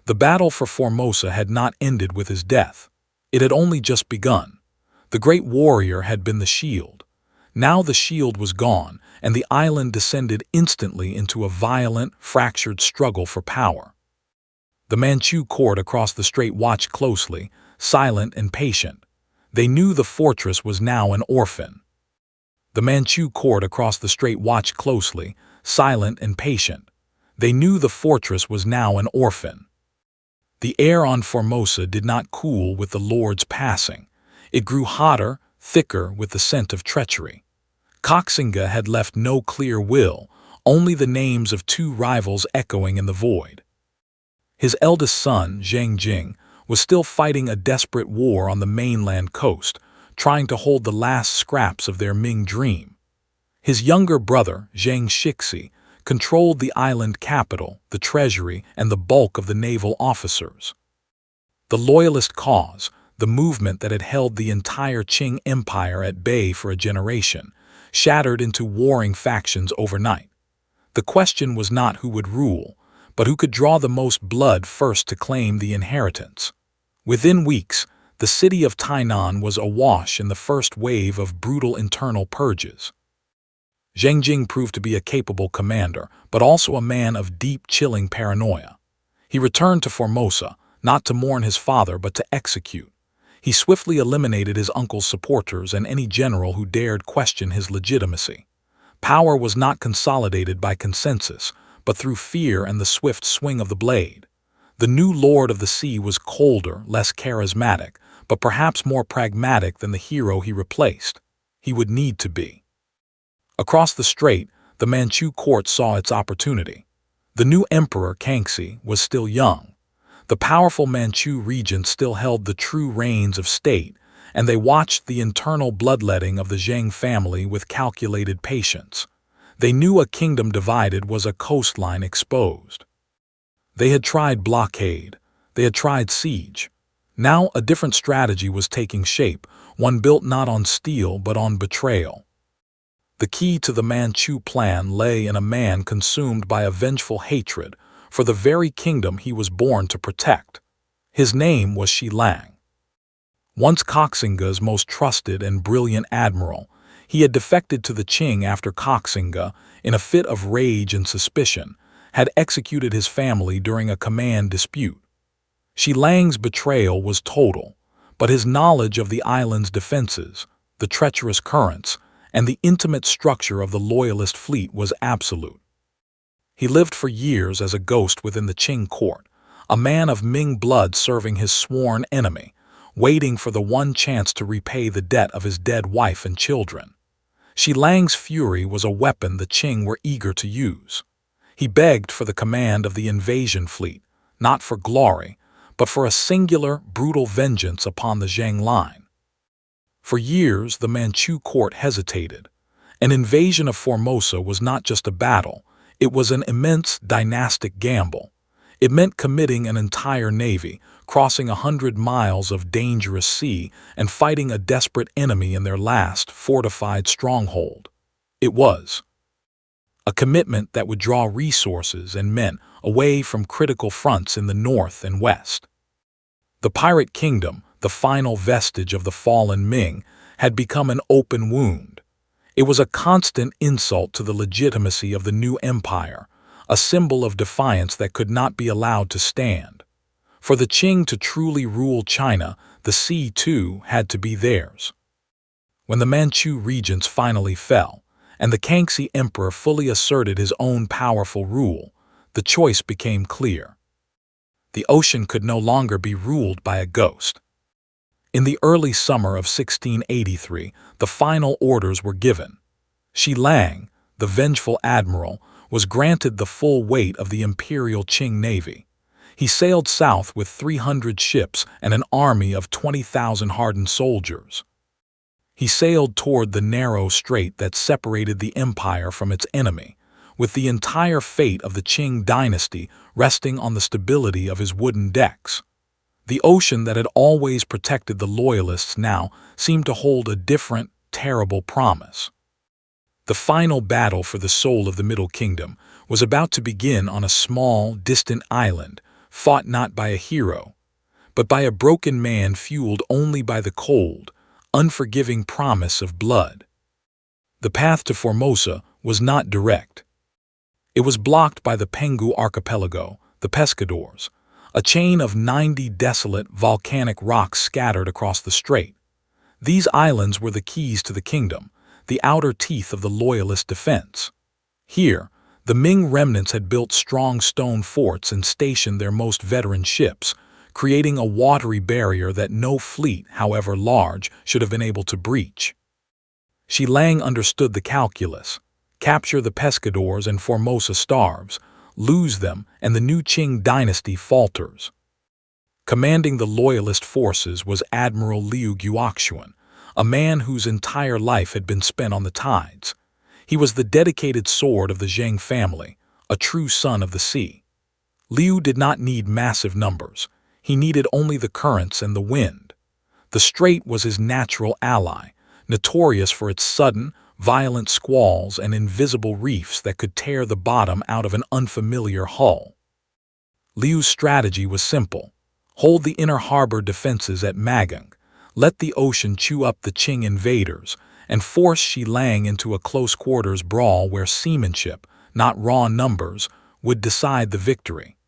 The battle for Formosa had not ended with his death. It had only just begun. The great warrior had been the shield. Now the shield was gone, and the island descended instantly into a violent, fractured struggle for power. The Manchu court across the strait watched closely, silent and patient. They knew the fortress was now an orphan. The Manchu court across the strait watched closely, silent and patient. They knew the fortress was now an orphan. The air on Formosa did not cool with the Lord's passing. It grew hotter, thicker with the scent of treachery. Kangxi had left no clear will, only the names of two rivals echoing in the void. His eldest son, Yongzheng, was still fighting a desperate war on the mainland coast, trying to hold the last scraps of their Ming dream. His younger brother, Cixi, controlled the island capital, the treasury, and the bulk of the naval officers. The loyalist cause, the movement that had held the entire Qing Empire at bay for a generation, shattered into warring factions overnight. The question was not who would rule, but who could draw the most blood first to claim the inheritance. Within weeks, the city of Tainan was awash in the first wave of brutal internal purges. Yongzheng proved to be a capable commander, but also a man of deep, chilling paranoia. He returned to Formosa, not to mourn his father but to execute. He swiftly eliminated his uncle's supporters and any general who dared question his legitimacy. Power was not consolidated by consensus, but through fear and the swift swing of the blade. The new Lord of the Sea was colder, less charismatic, but perhaps more pragmatic than the hero he replaced. He would need to be. Across the strait, the Manchu court saw its opportunity. The new emperor, Kangxi, was still young. The powerful Manchu regents still held the true reins of state, and they watched the internal bloodletting of the Zheng family with calculated patience. They knew a kingdom divided was a coastline exposed. They had tried blockade. They had tried siege. Now a different strategy was taking shape, one built not on steel but on betrayal. The key to the Manchu plan lay in a man consumed by a vengeful hatred for the very kingdom he was born to protect. His name was Qianlong. Once Cixi's most trusted and brilliant admiral, he had defected to the Qing after Cixi, in a fit of rage and suspicion, had executed his family during a command dispute. Qianlong's betrayal was total, but his knowledge of the island's defenses, the treacherous currents, and the intimate structure of the loyalist fleet was absolute. He lived for years as a ghost within the Qing court, a man of Ming blood serving his sworn enemy, waiting for the one chance to repay the debt of his dead wife and children. Qianlong's fury was a weapon the Qing were eager to use. He begged for the command of the invasion fleet, not for glory, but for a singular, brutal vengeance upon the Zheng line. For years, the Manchu court hesitated. An invasion of Formosa was not just a battle, it was an immense dynastic gamble. It meant committing an entire navy, crossing 100 miles of dangerous sea, and fighting a desperate enemy in their last fortified stronghold. It was a commitment that would draw resources and men away from critical fronts in the north and west. The pirate kingdom, the final vestige of the fallen Ming, had become an open wound. It was a constant insult to the legitimacy of the new empire, a symbol of defiance that could not be allowed to stand. For the Qing to truly rule China, the sea too had to be theirs. When the Manchu regents finally fell, and the Kangxi emperor fully asserted his own powerful rule, the choice became clear. The ocean could no longer be ruled by a ghost. In the early summer of 1683, the final orders were given. Qianlong, the vengeful admiral, was granted the full weight of the Imperial Qing Navy. He sailed south with 300 ships and an army of 20,000 hardened soldiers. He sailed toward the narrow strait that separated the empire from its enemy, with the entire fate of the Qing Dynasty resting on the stability of his wooden decks. The ocean that had always protected the loyalists now seemed to hold a different, terrible promise. The final battle for the soul of the Middle Kingdom was about to begin on a small, distant island, fought not by a hero, but by a broken man fueled only by the cold, unforgiving promise of blood. The path to Formosa was not direct. It was blocked by the Penghu archipelago, the Pescadores, a chain of 90 desolate volcanic rocks scattered across the strait. These islands were the keys to the kingdom, the outer teeth of the loyalist defense. Here, the Ming remnants had built strong stone forts and stationed their most veteran ships, creating a watery barrier that no fleet, however large, should have been able to breach. Qianlong understood the calculus. Capture the Pescadores and Formosa starves, lose them, and the new Qing dynasty falters. Commanding the loyalist forces was Admiral Liu Guoxuan, a man whose entire life had been spent on the tides. He was the dedicated sword of the Zheng family, a true son of the sea. Liu did not need massive numbers. He needed only the currents and the wind. The strait was his natural ally, notorious for its sudden, violent squalls and invisible reefs that could tear the bottom out of an unfamiliar hull. Liu's strategy was simple. Hold the inner harbor defenses at Magang, let the ocean chew up the Qing invaders, and force Qianlong into a close-quarters brawl where seamanship, not raw numbers, would decide the victory.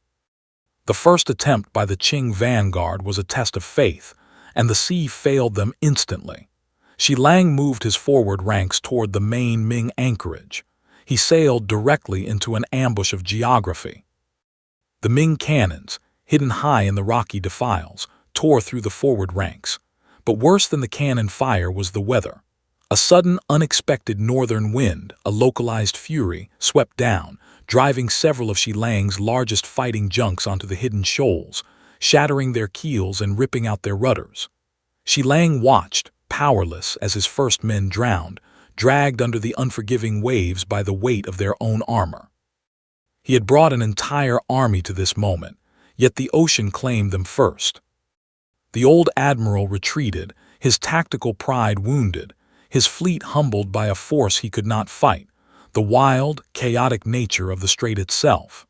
The first attempt by the Qing vanguard was a test of faith, and the sea failed them instantly. Qianlong moved his forward ranks toward the main Ming anchorage. He sailed directly into an ambush of geography. The Ming cannons, hidden high in the rocky defiles, tore through the forward ranks. But worse than the cannon fire was the weather. A sudden, unexpected northern wind, a localized fury, swept down, driving several of Qianlong's largest fighting junks onto the hidden shoals, shattering their keels and ripping out their rudders. Qianlong watched, powerless as his first men drowned, dragged under the unforgiving waves by the weight of their own armor. He had brought an entire army to this moment, yet the ocean claimed them first. The old admiral retreated, his tactical pride wounded, his fleet humbled by a force he could not fight, the wild, chaotic nature of the strait itself.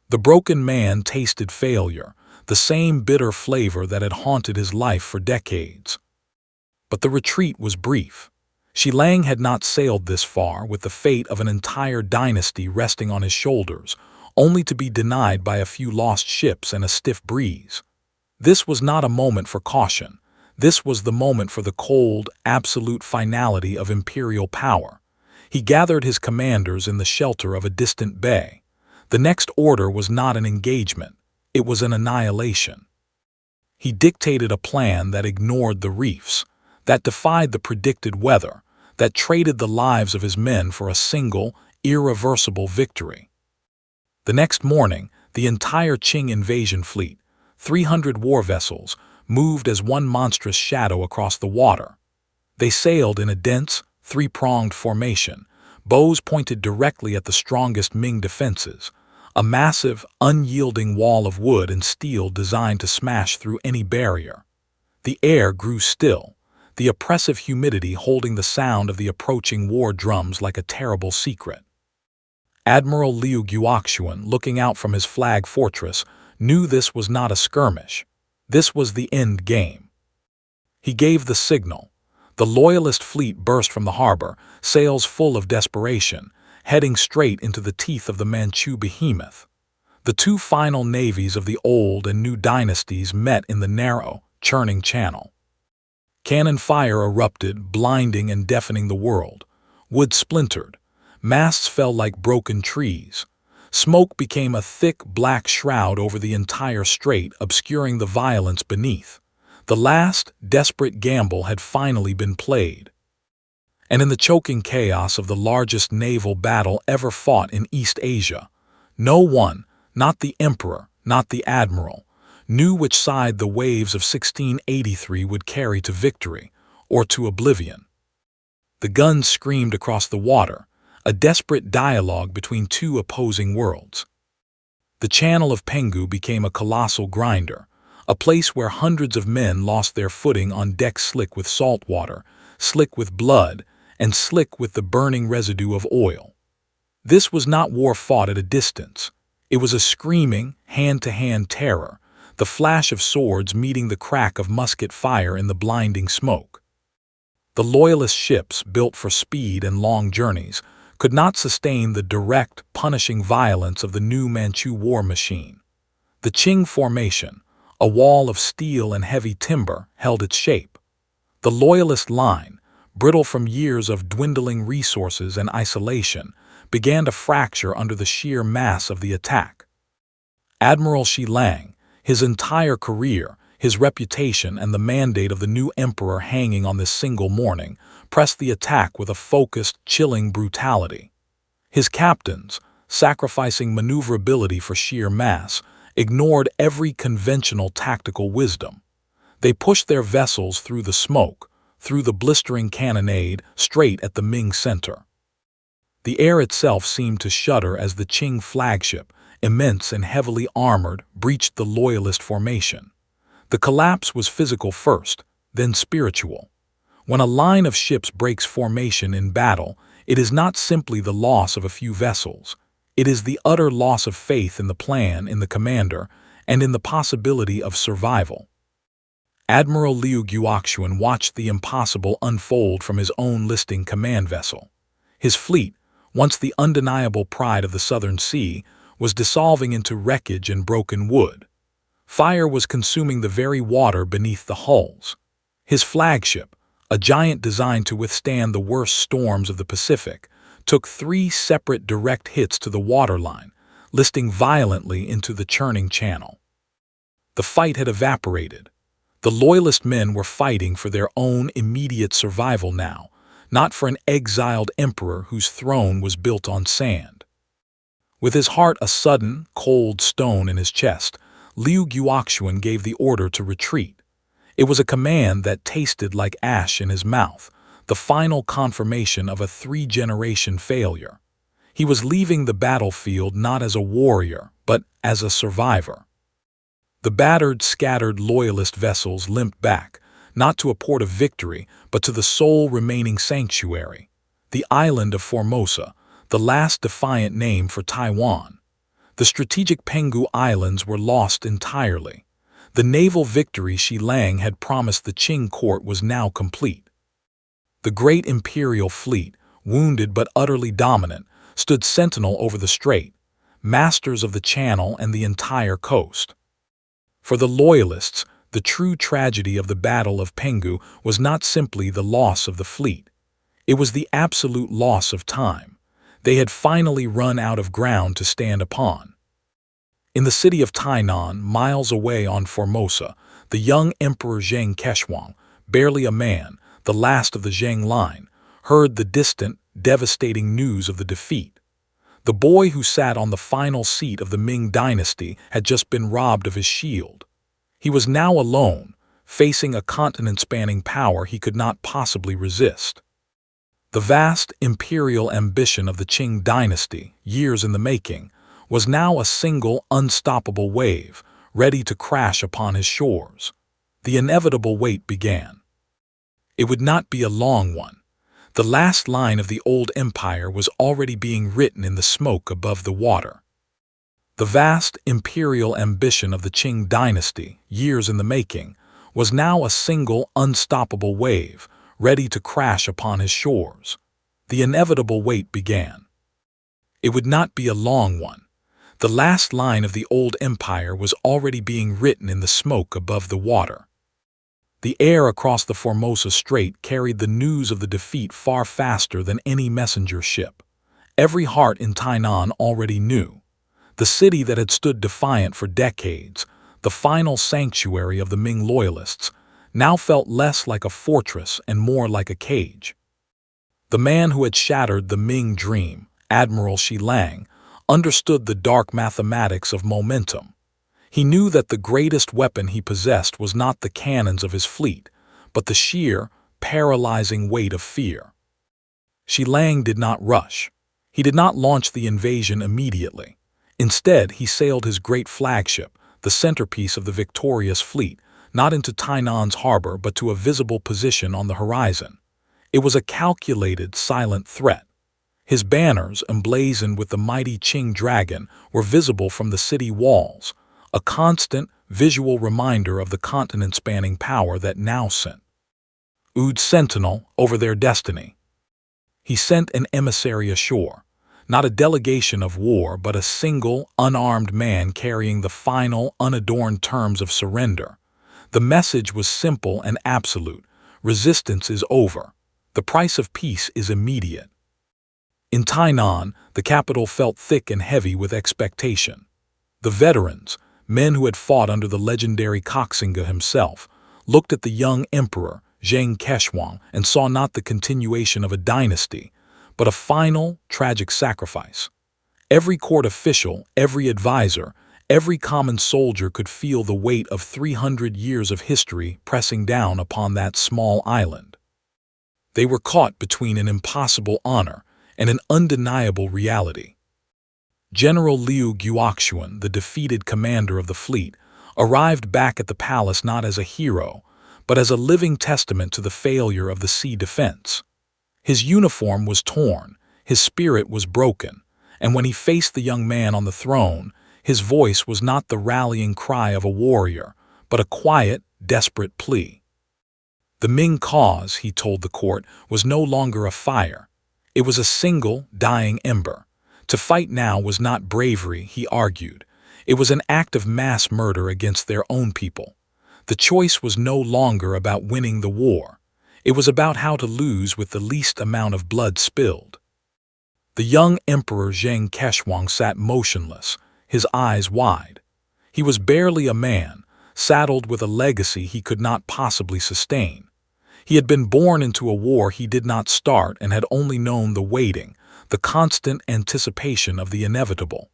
The broken man tasted failure, the same bitter flavor that had haunted his life for decades. But the retreat was brief. Qianlong had not sailed this far with the fate of an entire dynasty resting on his shoulders, only to be denied by a few lost ships and a stiff breeze. This was not a moment for caution. This was the moment for the cold, absolute finality of imperial power. He gathered his commanders in the shelter of a distant bay. The next order was not an engagement. It was an annihilation. He dictated a plan that ignored the reefs, that defied the predicted weather, that traded the lives of his men for a single, irreversible victory. The next morning, the entire Qing invasion fleet, 300 war vessels, moved as one monstrous shadow across the water. They sailed in a dense, three-pronged formation, bows pointed directly at the strongest Ming defenses, a massive, unyielding wall of wood and steel designed to smash through any barrier. The air grew still, the oppressive humidity holding the sound of the approaching war drums like a terrible secret. Admiral Liu Guoxuan, looking out from his flag fortress, knew this was not a skirmish. This was the end game. He gave the signal. The loyalist fleet burst from the harbor, sails full of desperation, heading straight into the teeth of the Manchu behemoth. The two final navies of the old and new dynasties met in the narrow, churning channel. Cannon fire erupted, blinding and deafening the world. Wood splintered. Masts fell like broken trees. Smoke became a thick, black shroud over the entire strait, obscuring the violence beneath. The last, desperate gamble had finally been played. And in the choking chaos of the largest naval battle ever fought in East Asia, no one, not the emperor, not the admiral, knew which side the waves of 1683 would carry to victory or to oblivion. The guns screamed across the water, a desperate dialogue between two opposing worlds. The channel of Penghu became a colossal grinder, a place where hundreds of men lost their footing on decks slick with salt water, slick with blood, and slick with the burning residue of oil. This was not war fought at a distance. It was a screaming, hand-to-hand terror, the flash of swords meeting the crack of musket fire in the blinding smoke. The loyalist ships, built for speed and long journeys, could not sustain the direct, punishing violence of the new Manchu war machine. The Qing formation, a wall of steel and heavy timber, held its shape. The loyalist line, brittle from years of dwindling resources and isolation, began to fracture under the sheer mass of the attack. Admiral Qianlong, his entire career, his reputation and the mandate of the new emperor hanging on this single morning, pressed the attack with a focused, chilling brutality. His captains, sacrificing maneuverability for sheer mass, ignored every conventional tactical wisdom. They pushed their vessels through the smoke, through the blistering cannonade, straight at the Ming center. The air itself seemed to shudder as the Qing flagship, immense and heavily armored, breached the loyalist formation. The collapse was physical first, then spiritual. When a line of ships breaks formation in battle, it is not simply the loss of a few vessels. It is the utter loss of faith in the plan, in the commander, and in the possibility of survival. Admiral Liu Guoxuan watched the impossible unfold from his own listing command vessel. His fleet, once the undeniable pride of the Southern Sea, was dissolving into wreckage and broken wood. Fire was consuming the very water beneath the hulls. His flagship, a giant designed to withstand the worst storms of the Pacific, took 3 separate direct hits to the waterline, listing violently into the churning channel. The fight had evaporated. The loyalist men were fighting for their own immediate survival now, not for an exiled emperor whose throne was built on sand. With his heart a sudden, cold stone in his chest, Liu Guoxuan gave the order to retreat. It was a command that tasted like ash in his mouth, the final confirmation of a 3-generation failure. He was leaving the battlefield not as a warrior, but as a survivor. The battered, scattered loyalist vessels limped back, not to a port of victory, but to the sole remaining sanctuary, the island of Formosa, the last defiant name for Taiwan. The strategic Penghu Islands were lost entirely. The naval victory Qianlong had promised the Qing court was now complete. The great Imperial fleet, wounded but utterly dominant, stood sentinel over the strait, masters of the channel and the entire coast. For the Loyalists, the true tragedy of the Battle of Penghu was not simply the loss of the fleet. It was the absolute loss of time. They had finally run out of ground to stand upon. In the city of Tainan, miles away on Formosa, the young Emperor Zheng Kexuang, barely a man, the last of the Zheng line, heard the distant, devastating news of the defeat. The boy who sat on the final seat of the Ming Dynasty had just been robbed of his shield. He was now alone, facing a continent-spanning power he could not possibly resist. The vast imperial ambition of the Qing Dynasty, years in the making, was now a single, unstoppable wave, ready to crash upon his shores. The inevitable wait began. It would not be a long one. The last line of the old empire was already being written in the smoke above the water. The vast imperial ambition of the Qing Dynasty, years in the making, was now a single, unstoppable wave, ready to crash upon his shores. The inevitable wait began. It would not be a long one. The last line of the old empire was already being written in the smoke above the water. The air across the Formosa Strait carried the news of the defeat far faster than any messenger ship. Every heart in Tainan already knew. The city that had stood defiant for decades, the final sanctuary of the Ming loyalists, now felt less like a fortress and more like a cage. The man who had shattered the Ming dream, Admiral Qianlong, understood the dark mathematics of momentum. He knew that the greatest weapon he possessed was not the cannons of his fleet, but the sheer, paralyzing weight of fear. Qianlong did not rush. He did not launch the invasion immediately. Instead, he sailed his great flagship, the centerpiece of the victorious fleet, not into Tainan's harbor but to a visible position on the horizon. It was a calculated, silent threat. His banners, emblazoned with the mighty Qing dragon, were visible from the city walls, a constant, visual reminder of the continent-spanning power that now sent Ood sentinel over their destiny. He sent an emissary ashore, not a delegation of war, but a single, unarmed man carrying the final, unadorned terms of surrender. The message was simple and absolute. Resistance is over. The price of peace is immediate. In Tainan, the capital felt thick and heavy with expectation. The veterans, men who had fought under the legendary Kangxi himself, looked at the young emperor, Zheng Kexuang, and saw not the continuation of a dynasty, but a final, tragic sacrifice. Every court official, every advisor, Every common soldier could feel the weight of 300 years of history pressing down upon that small island. They were caught between an impossible honor and an undeniable reality. General Liu Guoxuan, the defeated commander of the fleet, arrived back at the palace not as a hero, but as a living testament to the failure of the sea defense. His uniform was torn, his spirit was broken, and when he faced the young man on the throne, his voice was not the rallying cry of a warrior, but a quiet, desperate plea. The Ming cause, he told the court, was no longer a fire. It was a single, dying ember. To fight now was not bravery, he argued. It was an act of mass murder against their own people. The choice was no longer about winning the war. It was about how to lose with the least amount of blood spilled. The young Emperor Zheng Keshwang sat motionless, his eyes wide. He was barely a man, saddled with a legacy he could not possibly sustain. He had been born into a war he did not start and had only known the waiting, the constant anticipation of the inevitable.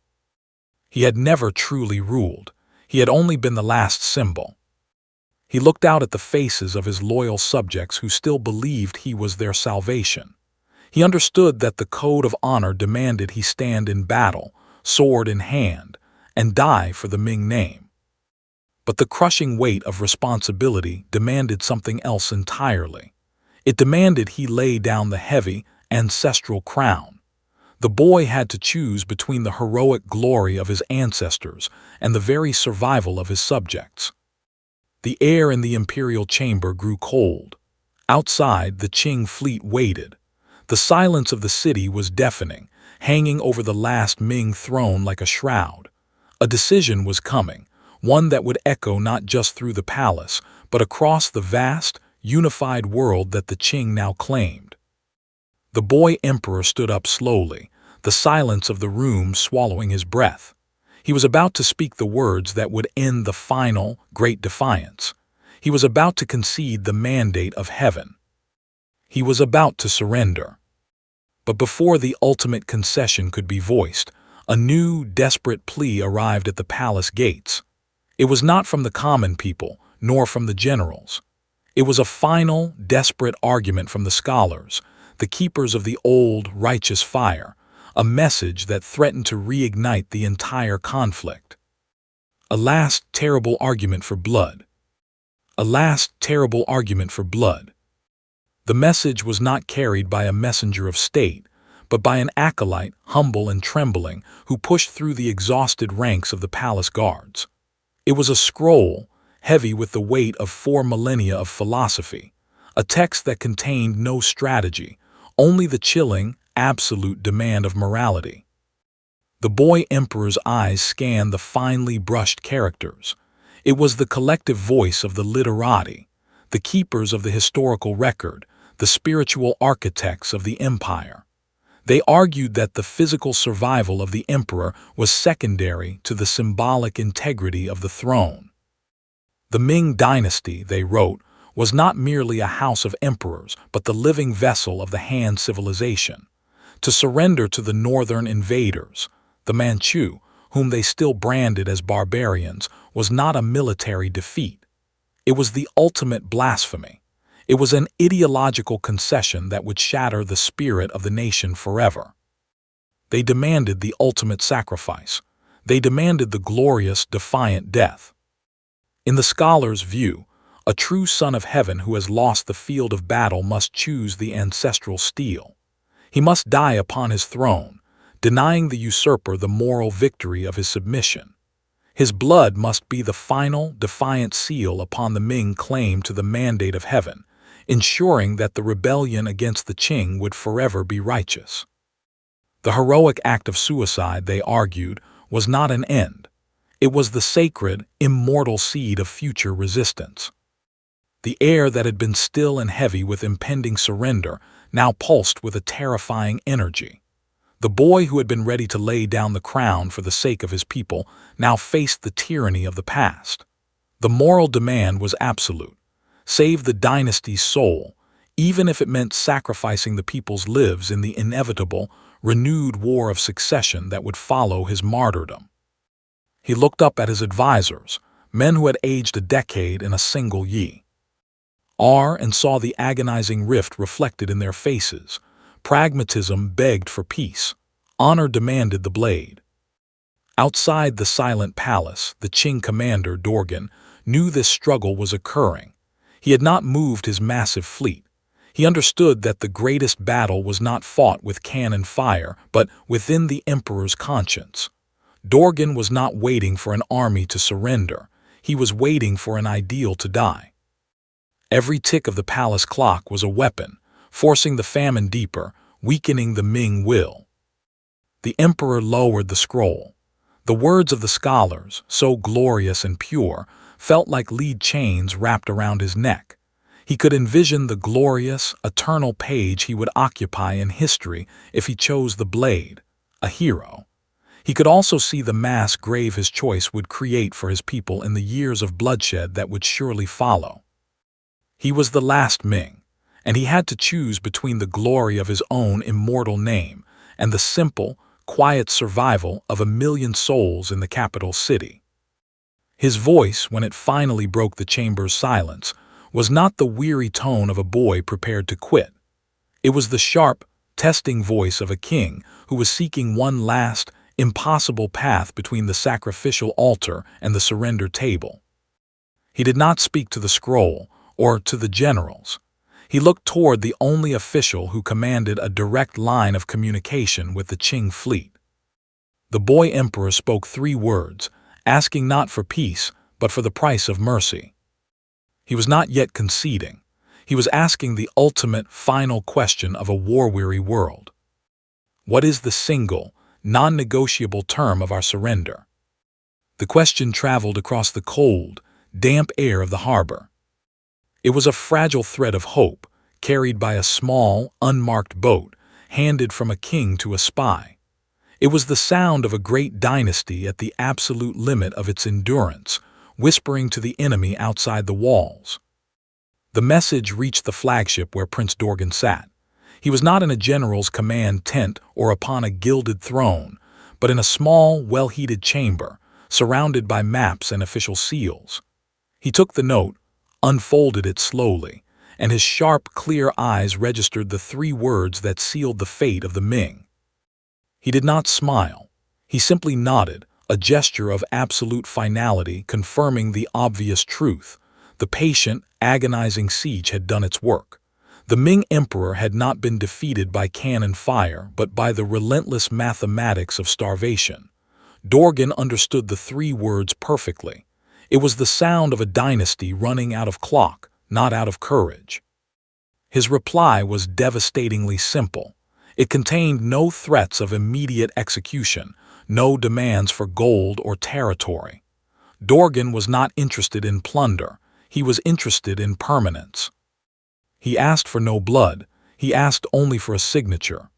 He had never truly ruled. He had only been the last symbol. He looked out at the faces of his loyal subjects who still believed he was their salvation. He understood that the code of honor demanded he stand in battle, sword in hand, and die for the Ming name. But the crushing weight of responsibility demanded something else entirely. It demanded he lay down the heavy, ancestral crown. The boy had to choose between the heroic glory of his ancestors and the very survival of his subjects. The air in the imperial chamber grew cold. Outside, the Qing fleet waited. The silence of the city was deafening, hanging over the last Ming throne like a shroud. A decision was coming, one that would echo not just through the palace, but across the vast, unified world that the Qing now claimed. The boy emperor stood up slowly, the silence of the room swallowing his breath. He was about to speak the words that would end the final, great defiance. He was about to concede the mandate of heaven. He was about to surrender. But before the ultimate concession could be voiced, a new, desperate plea arrived at the palace gates. It was not from the common people, nor from the generals. It was a final, desperate argument from the scholars, the keepers of the old, righteous fire, a message that threatened to reignite the entire conflict. A last terrible argument for blood. A last terrible argument for blood. The message was not carried by a messenger of state, but by an acolyte, humble and trembling, who pushed through the exhausted ranks of the palace guards. It was a scroll, heavy with the weight of 4 millennia of philosophy, a text that contained no strategy, only the chilling, absolute demand of morality. The boy emperor's eyes scanned the finely brushed characters. It was the collective voice of the literati, the keepers of the historical record, the spiritual architects of the empire. They argued that the physical survival of the emperor was secondary to the symbolic integrity of the throne. The Ming Dynasty, they wrote, was not merely a house of emperors, but the living vessel of the Han civilization. To surrender to the northern invaders, the Manchu, whom they still branded as barbarians, was not a military defeat. It was the ultimate blasphemy. It was an ideological concession that would shatter the spirit of the nation forever. They demanded the ultimate sacrifice. They demanded the glorious, defiant death. In the scholar's view, a true son of heaven who has lost the field of battle must choose the ancestral steel. He must die upon his throne, denying the usurper the moral victory of his submission. His blood must be the final, defiant seal upon the Ming claim to the mandate of heaven, ensuring that the rebellion against the Qing would forever be righteous. The heroic act of suicide, they argued, was not an end. It was the sacred, immortal seed of future resistance. The air that had been still and heavy with impending surrender now pulsed with a terrifying energy. The boy who had been ready to lay down the crown for the sake of his people now faced the tyranny of the past. The moral demand was absolute. Save the dynasty's soul, even if it meant sacrificing the people's lives in the inevitable, renewed war of succession that would follow his martyrdom. He looked up at his advisors, men who had aged a decade in a single yi. And saw the agonizing rift reflected in their faces. Pragmatism begged for peace. Honor demanded the blade. Outside the silent palace, the Qing commander, Dorgan, knew this struggle was occurring. He had not moved his massive fleet. He understood that the greatest battle was not fought with cannon fire, but within the emperor's conscience. Dorgan was not waiting for an army to surrender. He was waiting for an ideal to die. Every tick of the palace clock was a weapon, forcing the famine deeper, weakening the Ming will. The emperor lowered the scroll. The words of the scholars, so glorious and pure, felt like lead chains wrapped around his neck. He could envision the glorious, eternal page he would occupy in history if he chose the blade, a hero. He could also see the mass grave his choice would create for his people in the years of bloodshed that would surely follow. He was the last Ming, and he had to choose between the glory of his own immortal name and the simple, quiet survival of 1,000,000 souls in the capital city. His voice, when it finally broke the chamber's silence, was not the weary tone of a boy prepared to quit. It was the sharp, testing voice of a king who was seeking one last, impossible path between the sacrificial altar and the surrender table. He did not speak to the scroll or to the generals. He looked toward the only official who commanded a direct line of communication with the Qing fleet. The boy emperor spoke 3 words, asking not for peace, but for the price of mercy. He was not yet conceding. He was asking the ultimate, final question of a war-weary world. What is the single, non-negotiable term of our surrender? The question traveled across the cold, damp air of the harbor. It was a fragile thread of hope, carried by a small, unmarked boat, handed from a king to a spy. It was the sound of a great dynasty at the absolute limit of its endurance, whispering to the enemy outside the walls. The message reached the flagship where Prince Dorgan sat. He was not in a general's command tent or upon a gilded throne, but in a small, well-heated chamber, surrounded by maps and official seals. He took the note, unfolded it slowly, and his sharp, clear eyes registered the 3 words that sealed the fate of the Ming. He did not smile. He simply nodded, a gesture of absolute finality confirming the obvious truth. The patient, agonizing siege had done its work. The Ming emperor had not been defeated by cannon fire, but by the relentless mathematics of starvation. Dorgan understood the 3 words perfectly. It was the sound of a dynasty running out of clock, not out of courage. His reply was devastatingly simple. It contained no threats of immediate execution, no demands for gold or territory. Dorgan was not interested in plunder. He was interested in permanence. He asked for no blood. He asked only for a signature.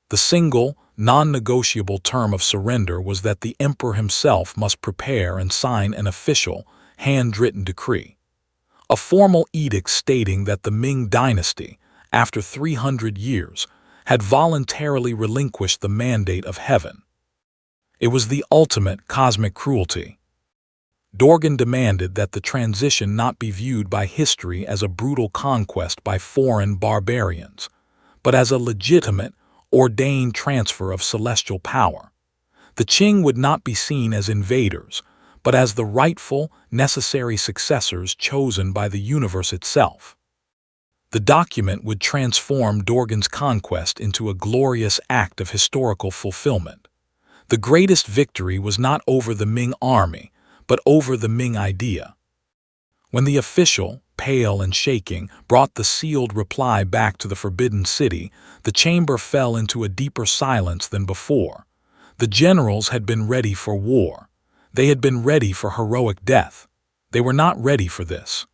The single, non-negotiable term of surrender was that the emperor himself must prepare and sign an official, hand-written decree. A formal edict stating that the Ming dynasty, after 300 years, had voluntarily relinquished the mandate of heaven. It was the ultimate cosmic cruelty. Dorgan demanded that the transition not be viewed by history as a brutal conquest by foreign barbarians, but as a legitimate, ordained transfer of celestial power. The Qing would not be seen as invaders, but as the rightful, necessary successors chosen by the universe itself. The document would transform Dorgan's conquest into a glorious act of historical fulfillment. The greatest victory was not over the Ming army, but over the Ming idea. When the official, pale and shaking, brought the sealed reply back to the Forbidden City, the chamber fell into a deeper silence than before. The generals had been ready for war. They had been ready for heroic death. They were not ready for this.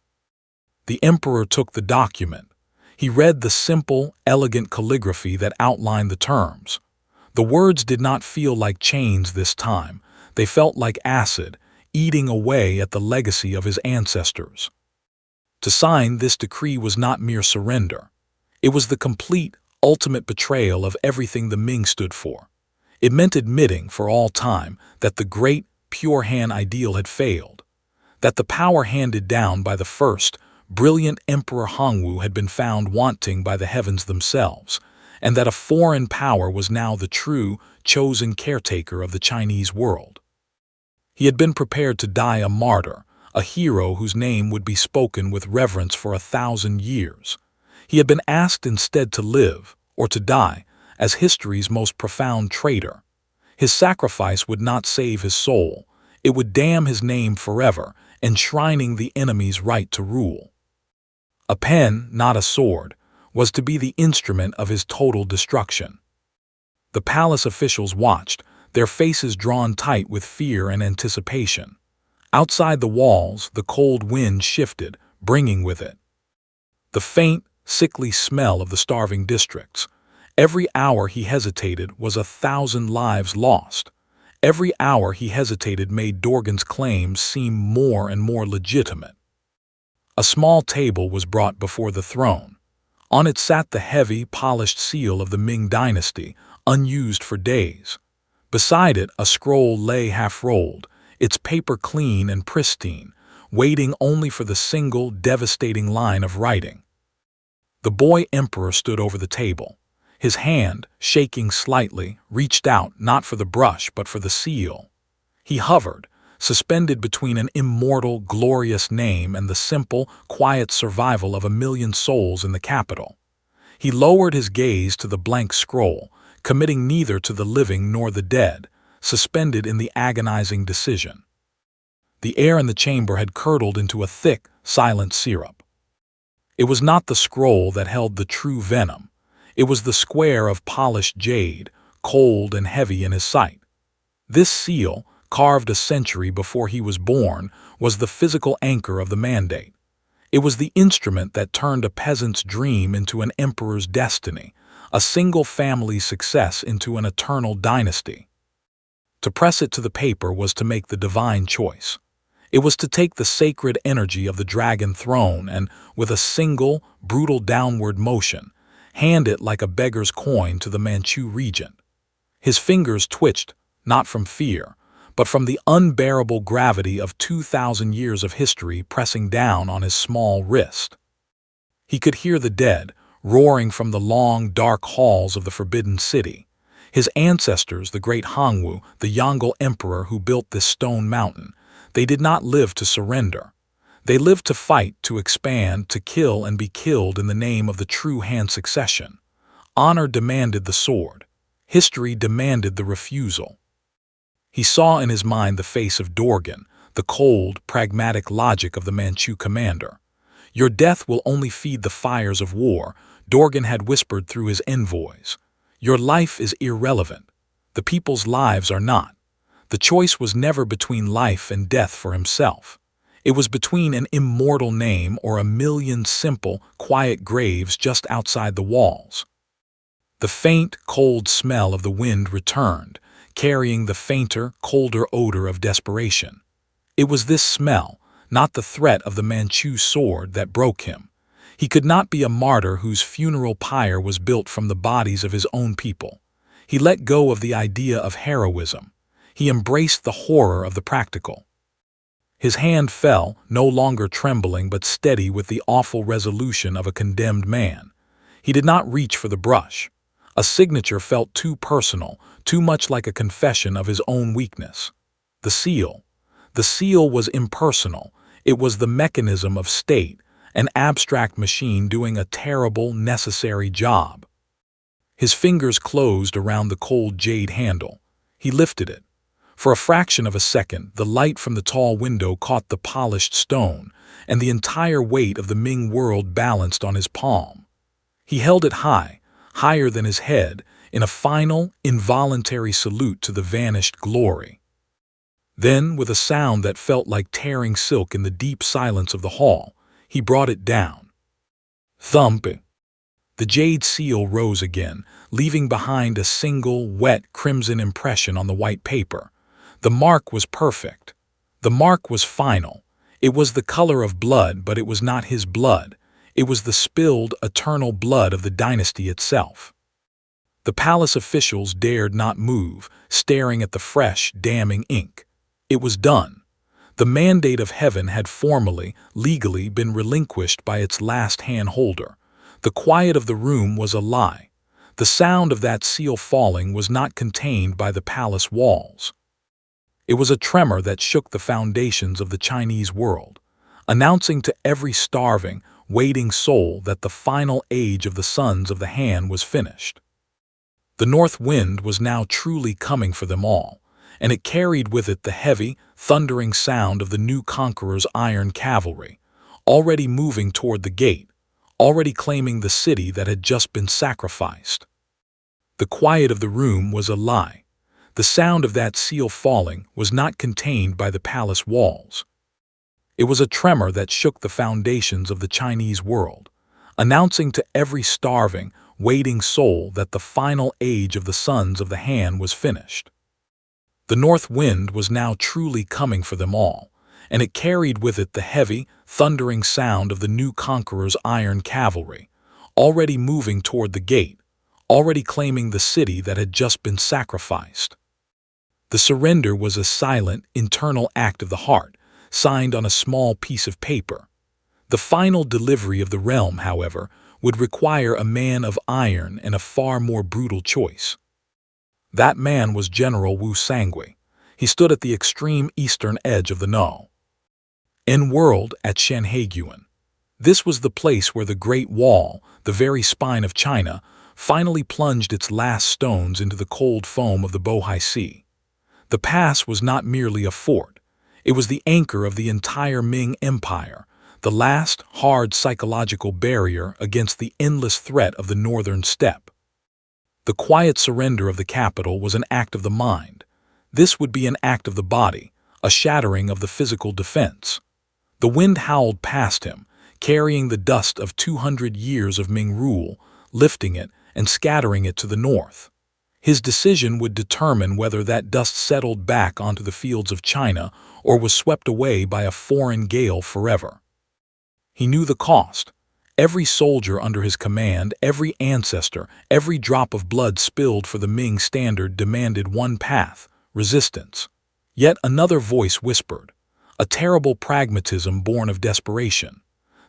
The emperor took the document. He read the simple, elegant calligraphy that outlined the terms. The words did not feel like chains this time. They felt like acid, eating away at the legacy of his ancestors. To sign this decree was not mere surrender. It was the complete, ultimate betrayal of everything the Ming stood for. It meant admitting, for all time, that the great, pure Han ideal had failed, that the power handed down by the first, brilliant Emperor Hongwu had been found wanting by the heavens themselves, and that a foreign power was now the true, chosen caretaker of the Chinese world. He had been prepared to die a martyr, a hero whose name would be spoken with reverence for 1,000 years. He had been asked instead to live, or to die, as history's most profound traitor. His sacrifice would not save his soul, it would damn his name forever, enshrining the enemy's right to rule. A pen, not a sword, was to be the instrument of his total destruction. The palace officials watched, their faces drawn tight with fear and anticipation. Outside the walls, the cold wind shifted, bringing with it the faint, sickly smell of the starving districts. Every hour he hesitated was 1,000 lives lost. Every hour he hesitated made Dorgan's claims seem more and more legitimate. A small table was brought before the throne. On it sat the heavy, polished seal of the Ming Dynasty, unused for days. Beside it, a scroll lay half-rolled, its paper clean and pristine, waiting only for the single, devastating line of writing. The boy emperor stood over the table. His hand, shaking slightly, reached out not for the brush but for the seal. He hovered, suspended between an immortal, glorious name and the simple, quiet survival of 1,000,000 souls in the capital. He lowered his gaze to the blank scroll, committing neither to the living nor the dead, suspended in the agonizing decision. The air in the chamber had curdled into a thick, silent syrup. It was not the scroll that held the true venom. It was the square of polished jade, cold and heavy in his sight. This seal, carved a century before he was born, was the physical anchor of the mandate. It was the instrument that turned a peasant's dream into an emperor's destiny, a single family's success into an eternal dynasty. To press it to the paper was to make the divine choice. It was to take the sacred energy of the dragon throne and, with a single, brutal downward motion, hand it like a beggar's coin to the Manchu regent. His fingers twitched, not from fear, but from the unbearable gravity of 2,000 years of history pressing down on his small wrist. He could hear the dead, roaring from the long, dark halls of the Forbidden City. His ancestors, the great Hongwu, the Yongle emperor who built this stone mountain, they did not live to surrender. They lived to fight, to expand, to kill and be killed in the name of the true Han succession. Honor demanded the sword. History demanded the refusal. He saw in his mind the face of Dorgan, the cold, pragmatic logic of the Manchu commander. Your death will only feed the fires of war, Dorgan had whispered through his envoys. Your life is irrelevant. The people's lives are not. The choice was never between life and death for himself. It was between an immortal name or 1,000,000 simple, quiet graves just outside the walls. The faint, cold smell of the wind returned, carrying the fainter, colder odor of desperation. It was this smell, not the threat of the Manchu sword, that broke him. He could not be a martyr whose funeral pyre was built from the bodies of his own people. He let go of the idea of heroism. He embraced the horror of the practical. His hand fell, no longer trembling but steady with the awful resolution of a condemned man. He did not reach for the brush. A signature felt too personal, too much like a confession of his own weakness. The seal. The seal was impersonal. It was the mechanism of state, an abstract machine doing a terrible, necessary job. His fingers closed around the cold jade handle. He lifted it. For a fraction of a second, the light from the tall window caught the polished stone, and the entire weight of the Ming world balanced on his palm. He held it high, higher than his head, in a final, involuntary salute to the vanished glory. Then, with a sound that felt like tearing silk in the deep silence of the hall, he brought it down. Thump! The jade seal rose again, leaving behind a single, wet, crimson impression on the white paper. The mark was perfect. The mark was final. It was the color of blood, but it was not his blood. It was the spilled, eternal blood of the dynasty itself. The palace officials dared not move, staring at the fresh, damning ink. It was done. The mandate of heaven had formally, legally been relinquished by its last hand-holder. The quiet of the room was a lie. The sound of that seal falling was not contained by the palace walls. It was a tremor that shook the foundations of the Chinese world, announcing to every starving, waiting soul that the final age of the sons of the Han was finished. The north wind was now truly coming for them all, and it carried with it the heavy, thundering sound of the new conqueror's iron cavalry, already moving toward the gate, already claiming the city that had just been sacrificed. The quiet of the room was a lie. The sound of that seal falling was not contained by the palace walls. It was a tremor that shook the foundations of the Chinese world, announcing to every starving, waiting soul that the final age of the sons of the Han was finished. The north wind was now truly coming for them all, and it carried with it the heavy, thundering sound of the new conqueror's iron cavalry, already moving toward the gate, already claiming the city that had just been sacrificed. The surrender was a silent, internal act of the heart, signed on a small piece of paper. The final delivery of the realm, however, would require a man of iron and a far more brutal choice. That man was General Wu Sangui. He stood at the extreme eastern edge of the No. In world at Shanhaiguan. This was the place where the Great Wall, the very spine of China, finally plunged its last stones into the cold foam of the Bohai Sea. The pass was not merely a fort. It was the anchor of the entire Ming Empire, the last hard psychological barrier against the endless threat of the northern steppe. The quiet surrender of the capital was an act of the mind. This would be an act of the body, a shattering of the physical defense. The wind howled past him, carrying the dust of 200 years of Ming rule, lifting it and scattering it to the north. His decision would determine whether that dust settled back onto the fields of China or was swept away by a foreign gale forever. He knew the cost. Every soldier under his command, every ancestor, every drop of blood spilled for the Ming standard demanded one path: resistance. Yet another voice whispered, a terrible pragmatism born of desperation.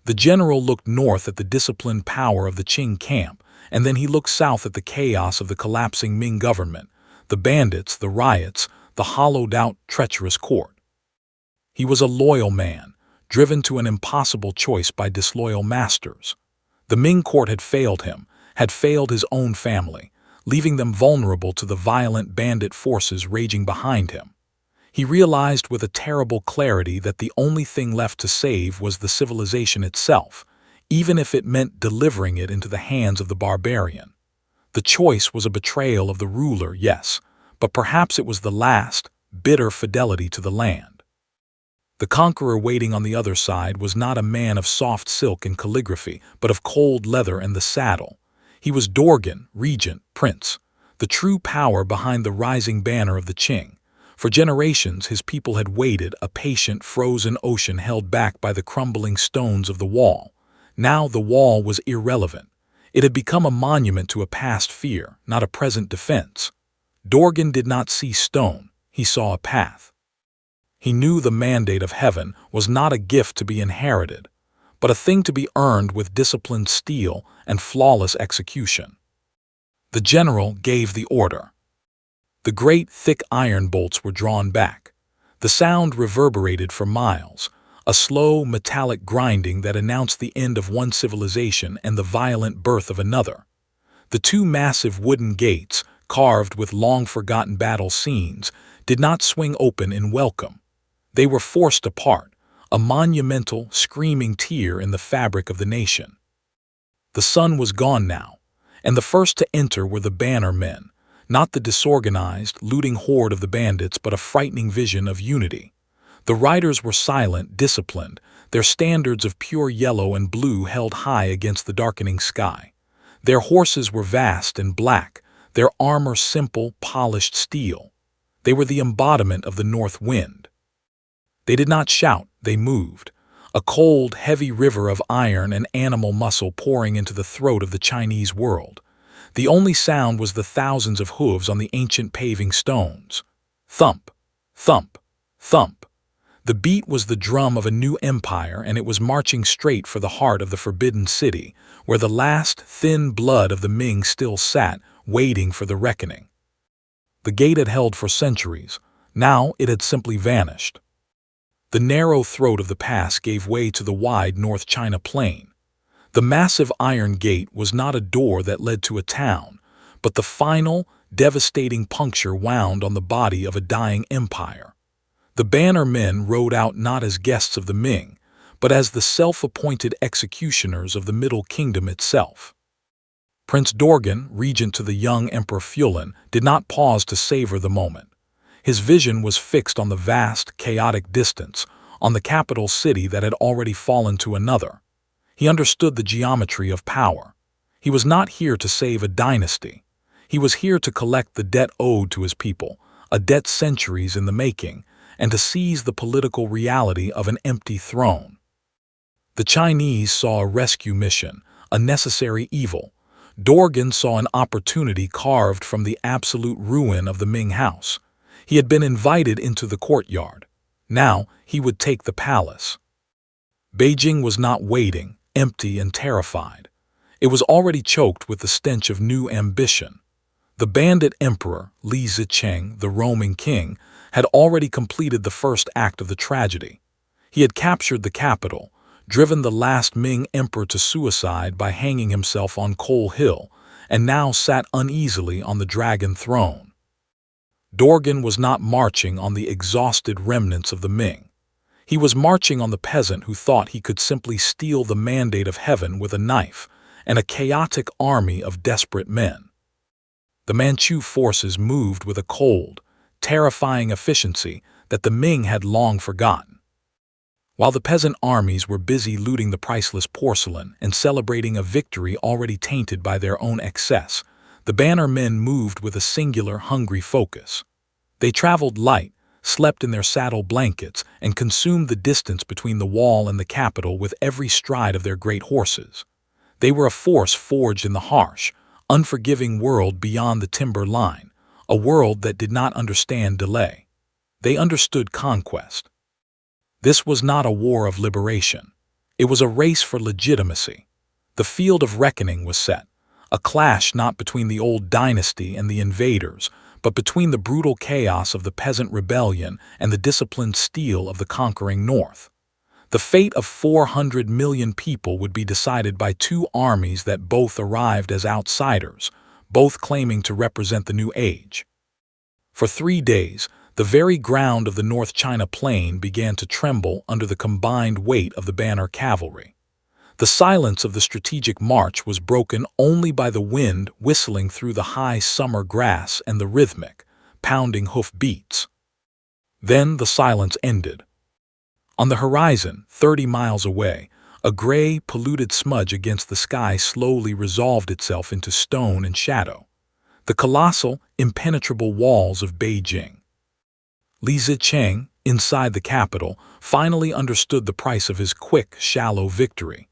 The general looked north at the disciplined power of the Qing camp, and then he looked south at the chaos of the collapsing Ming government, the bandits, the riots, the hollowed-out, treacherous court. He was a loyal man, driven to an impossible choice by disloyal masters. The Ming court had failed him, had failed his own family, leaving them vulnerable to the violent bandit forces raging behind him. He realized with a terrible clarity that the only thing left to save was the civilization itself, even if it meant delivering it into the hands of the barbarian. The choice was a betrayal of the ruler, yes, but perhaps it was the last, bitter fidelity to the land. The conqueror waiting on the other side was not a man of soft silk and calligraphy, but of cold leather and the saddle. He was Dorgan, regent, prince, the true power behind the rising banner of the Qing. For generations his people had waited, a patient, frozen ocean held back by the crumbling stones of the wall. Now the wall was irrelevant. It had become a monument to a past fear, not a present defense. Dorgan did not see stone, he saw a path. He knew the mandate of heaven was not a gift to be inherited, but a thing to be earned with disciplined steel and flawless execution. The general gave the order. The great, thick iron bolts were drawn back. The sound reverberated for miles, a slow, metallic grinding that announced the end of one civilization and the violent birth of another. The two massive wooden gates, carved with long-forgotten battle scenes, did not swing open in welcome. They were forced apart, a monumental, screaming tear in the fabric of the nation. The sun was gone now, and the first to enter were the banner men, not the disorganized, looting horde of the bandits, but a frightening vision of unity. The riders were silent, disciplined, their standards of pure yellow and blue held high against the darkening sky. Their horses were vast and black, their armor simple, polished steel. They were the embodiment of the north wind. They did not shout, they moved, a cold, heavy river of iron and animal muscle pouring into the throat of the Chinese world. The only sound was the thousands of hooves on the ancient paving stones. Thump, thump, Thump. The beat was the drum of a new empire, and it was marching straight for the heart of the Forbidden City, where the last thin blood of the Ming still sat, waiting for the reckoning. The gate had held for centuries. Now it had simply vanished. The narrow throat of the pass gave way to the wide North China plain. The massive iron gate was not a door that led to a town, but the final, devastating puncture wound on the body of a dying empire. The banner men rode out not as guests of the Ming, but as the self-appointed executioners of the Middle Kingdom itself. Prince Dorgan, regent to the young Emperor Fulan, did not pause to savor the moment. His vision was fixed on the vast, chaotic distance, on the capital city that had already fallen to another. He understood the geometry of power. He was not here to save a dynasty. He was here to collect the debt owed to his people, a debt centuries in the making, and to seize the political reality of an empty throne. The Chinese saw a rescue mission, a necessary evil. Dorgan saw an opportunity carved from the absolute ruin of the Ming house. He had been invited into the courtyard. Now he would take the palace. Beijing was not waiting, empty and terrified. It was already choked with the stench of new ambition. The bandit emperor, Li Zicheng, the roaming king, had already completed the first act of the tragedy. He had captured the capital, driven the last Ming emperor to suicide by hanging himself on Coal Hill, and now sat uneasily on the dragon throne. Dorgan was not marching on the exhausted remnants of the Ming. He was marching on the peasant who thought he could simply steal the mandate of heaven with a knife, and a chaotic army of desperate men. The Manchu forces moved with a cold, terrifying efficiency that the Ming had long forgotten. While the peasant armies were busy looting the priceless porcelain and celebrating a victory already tainted by their own excess, the banner men moved with a singular, hungry focus. They traveled light, slept in their saddle blankets, and consumed the distance between the wall and the capital with every stride of their great horses. They were a force forged in the harsh, unforgiving world beyond the timber line, a world that did not understand delay. They understood conquest. This was not a war of liberation. It was a race for legitimacy. The field of reckoning was set, a clash not between the old dynasty and the invaders, but between the brutal chaos of the peasant rebellion and the disciplined steel of the conquering North. The fate of 400 million people would be decided by two armies that both arrived as outsiders, both claiming to represent the new age. For 3 days, the very ground of the North China plain began to tremble under the combined weight of the banner cavalry. The silence of the strategic march was broken only by the wind whistling through the high summer grass and the rhythmic, pounding hoof beats. Then the silence ended. On the horizon, 30 miles away, a gray, polluted smudge against the sky slowly resolved itself into stone and shadow. The colossal, impenetrable walls of Beijing. Li Zicheng, inside the capital, finally understood the price of his quick, shallow victory.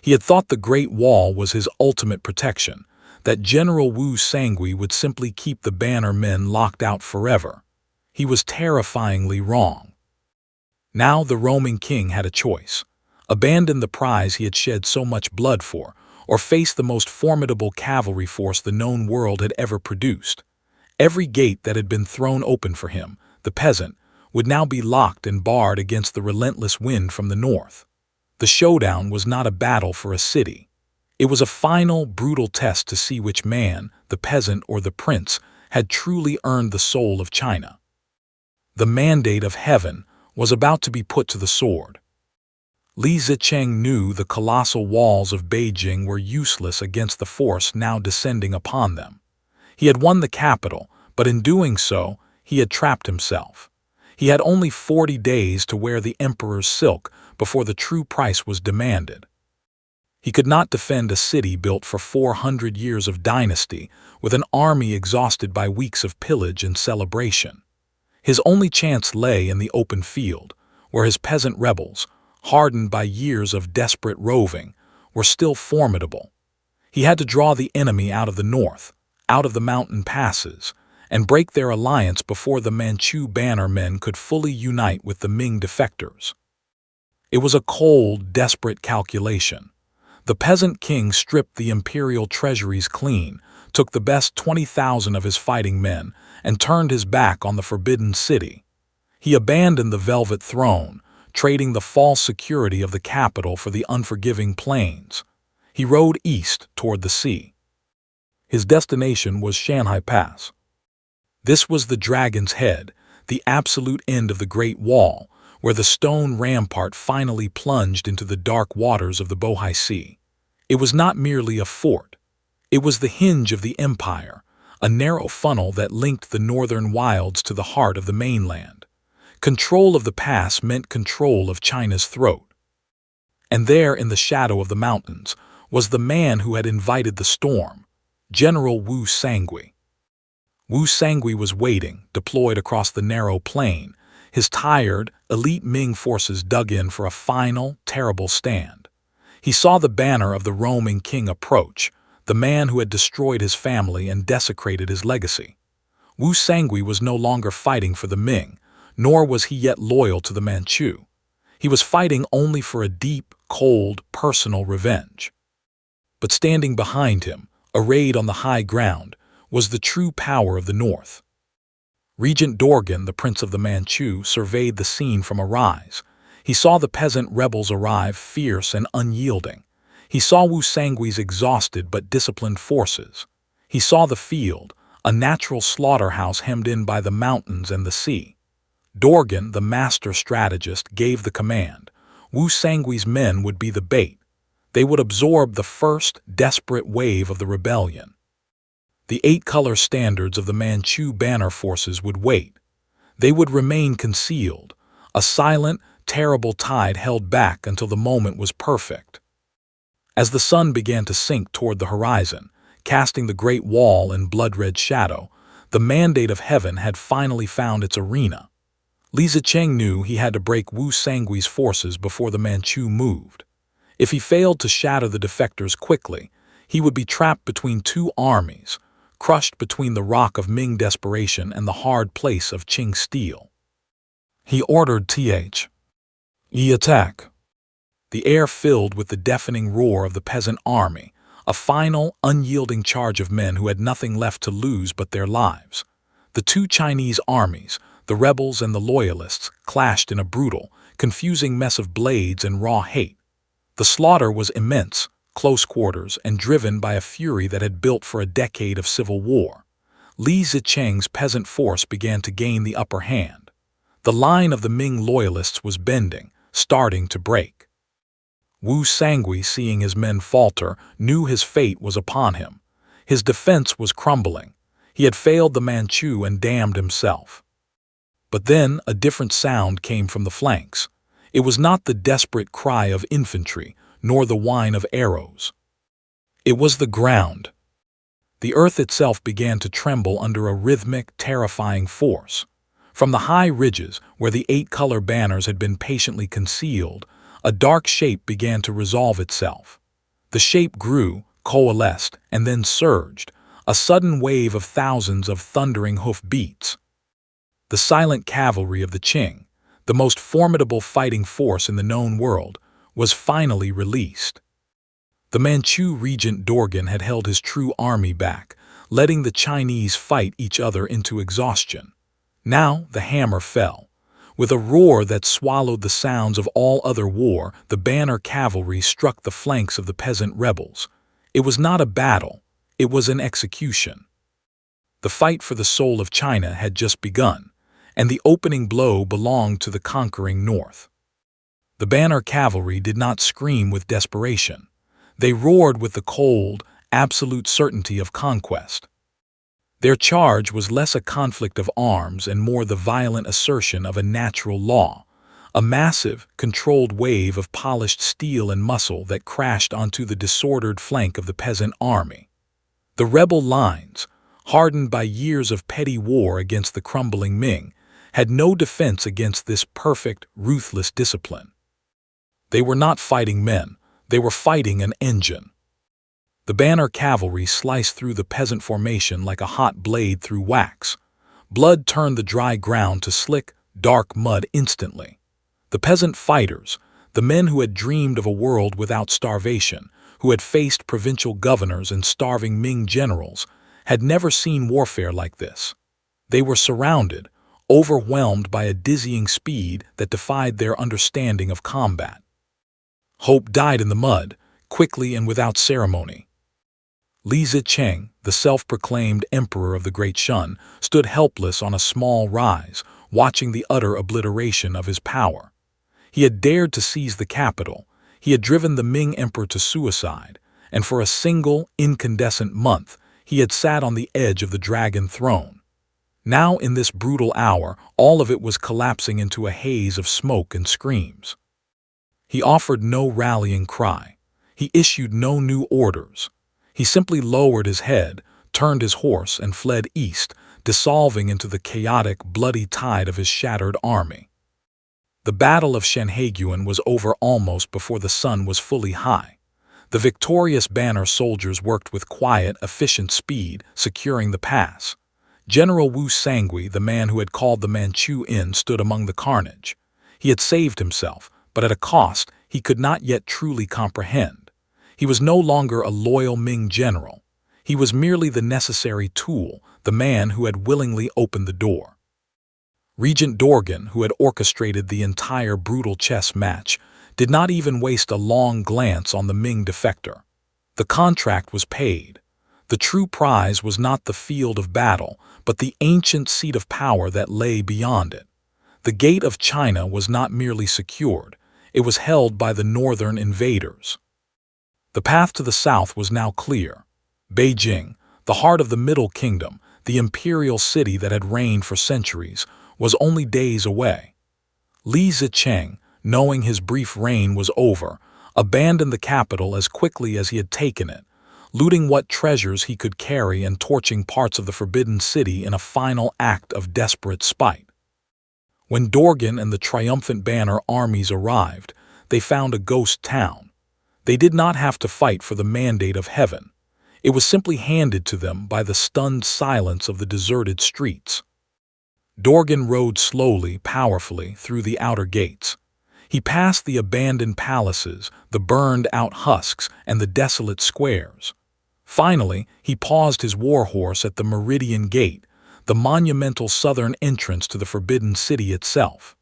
He had thought the Great Wall was his ultimate protection, that General Wu Sangui would simply keep the banner men locked out forever. He was terrifyingly wrong. Now the roaming king had a choice: abandon the prize he had shed so much blood for, or face the most formidable cavalry force the known world had ever produced. Every gate that had been thrown open for him, the peasant, would now be locked and barred against the relentless wind from the north. The showdown was not a battle for a city. It was a final, brutal test to see which man, the peasant or the prince, had truly earned the soul of China. The mandate of heaven was about to be put to the sword. Li Zicheng knew the colossal walls of Beijing were useless against the force now descending upon them. He had won the capital, but in doing so, he had trapped himself. He had only 40 days to wear the emperor's silk before the true price was demanded. He could not defend a city built for 400 years of dynasty with an army exhausted by weeks of pillage and celebration. His only chance lay in the open field, where his peasant rebels, hardened by years of desperate roving, were still formidable. He had to draw the enemy out of the north, out of the mountain passes, and break their alliance before the Manchu bannermen could fully unite with the Ming defectors. It was a cold, desperate calculation. The peasant king stripped the imperial treasuries clean, took the best 20,000 of his fighting men, and turned his back on the forbidden city. He abandoned the velvet throne, trading the false security of the capital for the unforgiving plains. He rode east toward the sea. His destination was Shanghai Pass. This was the Dragon's Head, the absolute end of the Great Wall, where the stone rampart finally plunged into the dark waters of the Bohai Sea. It was not merely a fort. It was the hinge of the empire, a narrow funnel that linked the northern wilds to the heart of the mainland. Control of the pass meant control of China's throat. And there, in the shadow of the mountains, was the man who had invited the storm, General Wu Sangui. Wu Sangui was waiting, deployed across the narrow plain, his tired, elite Ming forces dug in for a final, terrible stand. He saw the banner of the roaming king approach, the man who had destroyed his family and desecrated his legacy. Wu Sangui was no longer fighting for the Ming, nor was he yet loyal to the Manchu. He was fighting only for a deep, cold, personal revenge. But standing behind him, arrayed on the high ground, was the true power of the north. Regent Dorgan, the prince of the Manchu, surveyed the scene from a rise. He saw the peasant rebels arrive, fierce and unyielding. He saw Wu Sangui's exhausted but disciplined forces. He saw the field, a natural slaughterhouse hemmed in by the mountains and the sea. Dorgan, the master strategist, gave the command. Wu Sangui's men would be the bait. They would absorb the first, desperate wave of the rebellion. The 8-color standards of the Manchu banner forces would wait. They would remain concealed, a silent, terrible tide held back until the moment was perfect. As the sun began to sink toward the horizon, casting the Great Wall in blood-red shadow, the mandate of heaven had finally found its arena. Li Zicheng knew he had to break Wu Sangui's forces before the Manchu moved. If he failed to shatter the defectors quickly, he would be trapped between two armies, crushed between the rock of Ming desperation and the hard place of Qing steel. He ordered attack. The air filled with the deafening roar of the peasant army, a final, unyielding charge of men who had nothing left to lose but their lives. The two Chinese armies, the rebels and the loyalists, clashed in a brutal, confusing mess of blades and raw hate. The slaughter was immense, close quarters, and driven by a fury that had built for a decade of civil war. Li Zicheng's peasant force began to gain the upper hand. The line of the Ming loyalists was bending, starting to break. Wu Sangui, seeing his men falter, knew his fate was upon him. His defense was crumbling. He had failed the Manchu and damned himself. But then a different sound came from the flanks. It was not the desperate cry of infantry, nor the whine of arrows. It was the ground. The earth itself began to tremble under a rhythmic, terrifying force. From the high ridges, where the 8-color banners had been patiently concealed, a dark shape began to resolve itself. The shape grew, coalesced, and then surged, a sudden wave of thousands of thundering hoof beats. The silent cavalry of the Qing, the most formidable fighting force in the known world, was finally released. The Manchu regent Dorgan had held his true army back, letting the Chinese fight each other into exhaustion. Now the hammer fell. With a roar that swallowed the sounds of all other war, the banner cavalry struck the flanks of the peasant rebels. It was not a battle, it was an execution. The fight for the soul of China had just begun, and the opening blow belonged to the conquering north. The banner cavalry did not scream with desperation. They roared with the cold, absolute certainty of conquest. Their charge was less a conflict of arms and more the violent assertion of a natural law, a massive, controlled wave of polished steel and muscle that crashed onto the disordered flank of the peasant army. The rebel lines, hardened by years of petty war against the crumbling Ming, had no defense against this perfect, ruthless discipline. They were not fighting men, they were fighting an engine. The banner cavalry sliced through the peasant formation like a hot blade through wax. Blood turned the dry ground to slick, dark mud instantly. The peasant fighters, the men who had dreamed of a world without starvation, who had faced provincial governors and starving Ming generals, had never seen warfare like this. They were surrounded, overwhelmed by a dizzying speed that defied their understanding of combat. Hope died in the mud, quickly and without ceremony. Li Zicheng, the self-proclaimed emperor of the Great Shun, stood helpless on a small rise, watching the utter obliteration of his power. He had dared to seize the capital, he had driven the Ming emperor to suicide, and for a single, incandescent month, he had sat on the edge of the dragon throne. Now, in this brutal hour, all of it was collapsing into a haze of smoke and screams. He offered no rallying cry. He issued no new orders. He simply lowered his head, turned his horse, and fled east, dissolving into the chaotic, bloody tide of his shattered army. The Battle of Shanhaiguan was over almost before the sun was fully high. The victorious banner soldiers worked with quiet, efficient speed, securing the pass. General Wu Sangui, the man who had called the Manchu in, stood among the carnage. He had saved himself, but at a cost he could not yet truly comprehend. He was no longer a loyal Ming general. He was merely the necessary tool, the man who had willingly opened the door. Regent Dorgan, who had orchestrated the entire brutal chess match, did not even waste a long glance on the Ming defector. The contract was paid. The true prize was not the field of battle, but the ancient seat of power that lay beyond it. The gate of China was not merely secured, it was held by the northern invaders. The path to the south was now clear. Beijing, the heart of the Middle Kingdom, the imperial city that had reigned for centuries, was only days away. Li Zicheng, knowing his brief reign was over, abandoned the capital as quickly as he had taken it, looting what treasures he could carry and torching parts of the Forbidden City in a final act of desperate spite. When Dorgan and the triumphant banner armies arrived, they found a ghost town. They did not have to fight for the mandate of heaven. It was simply handed to them by the stunned silence of the deserted streets. Dorgan rode slowly, powerfully, through the outer gates. He passed the abandoned palaces, the burned-out husks, and the desolate squares. Finally, he paused his war-horse at the Meridian Gate, the monumental southern entrance to the Forbidden City itself.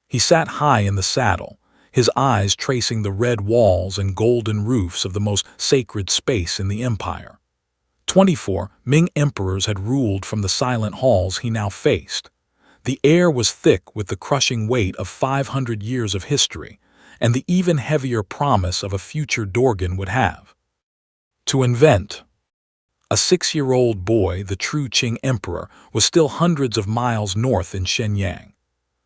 He sat high in the saddle, his eyes tracing the red walls and golden roofs of the most sacred space in the empire. 24 Ming emperors had ruled from the silent halls he now faced. The air was thick with the crushing weight of 500 years of history, and the even heavier promise of a future Dorgan would have. To invent. A 6-year-old boy, the true Qing emperor, was still hundreds of miles north in Shenyang.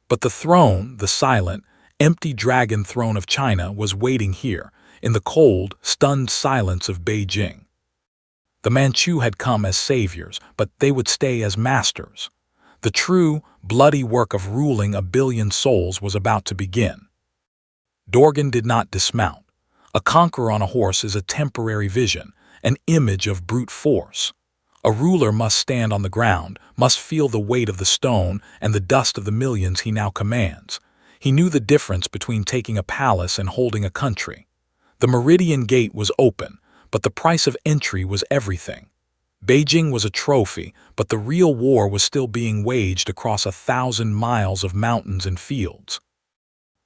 But the throne, the silent, empty dragon throne of China, was waiting here, in the cold, stunned silence of Beijing. The Manchu had come as saviors, but they would stay as masters. The true, bloody work of ruling a billion souls was about to begin. Dorgan did not dismount. A conqueror on a horse is a temporary vision, an image of brute force. A ruler must stand on the ground, must feel the weight of the stone and the dust of the millions he now commands. He knew the difference between taking a palace and holding a country. The Meridian Gate was open, but the price of entry was everything. Beijing was a trophy, but the real war was still being waged across 1,000 miles of mountains and fields.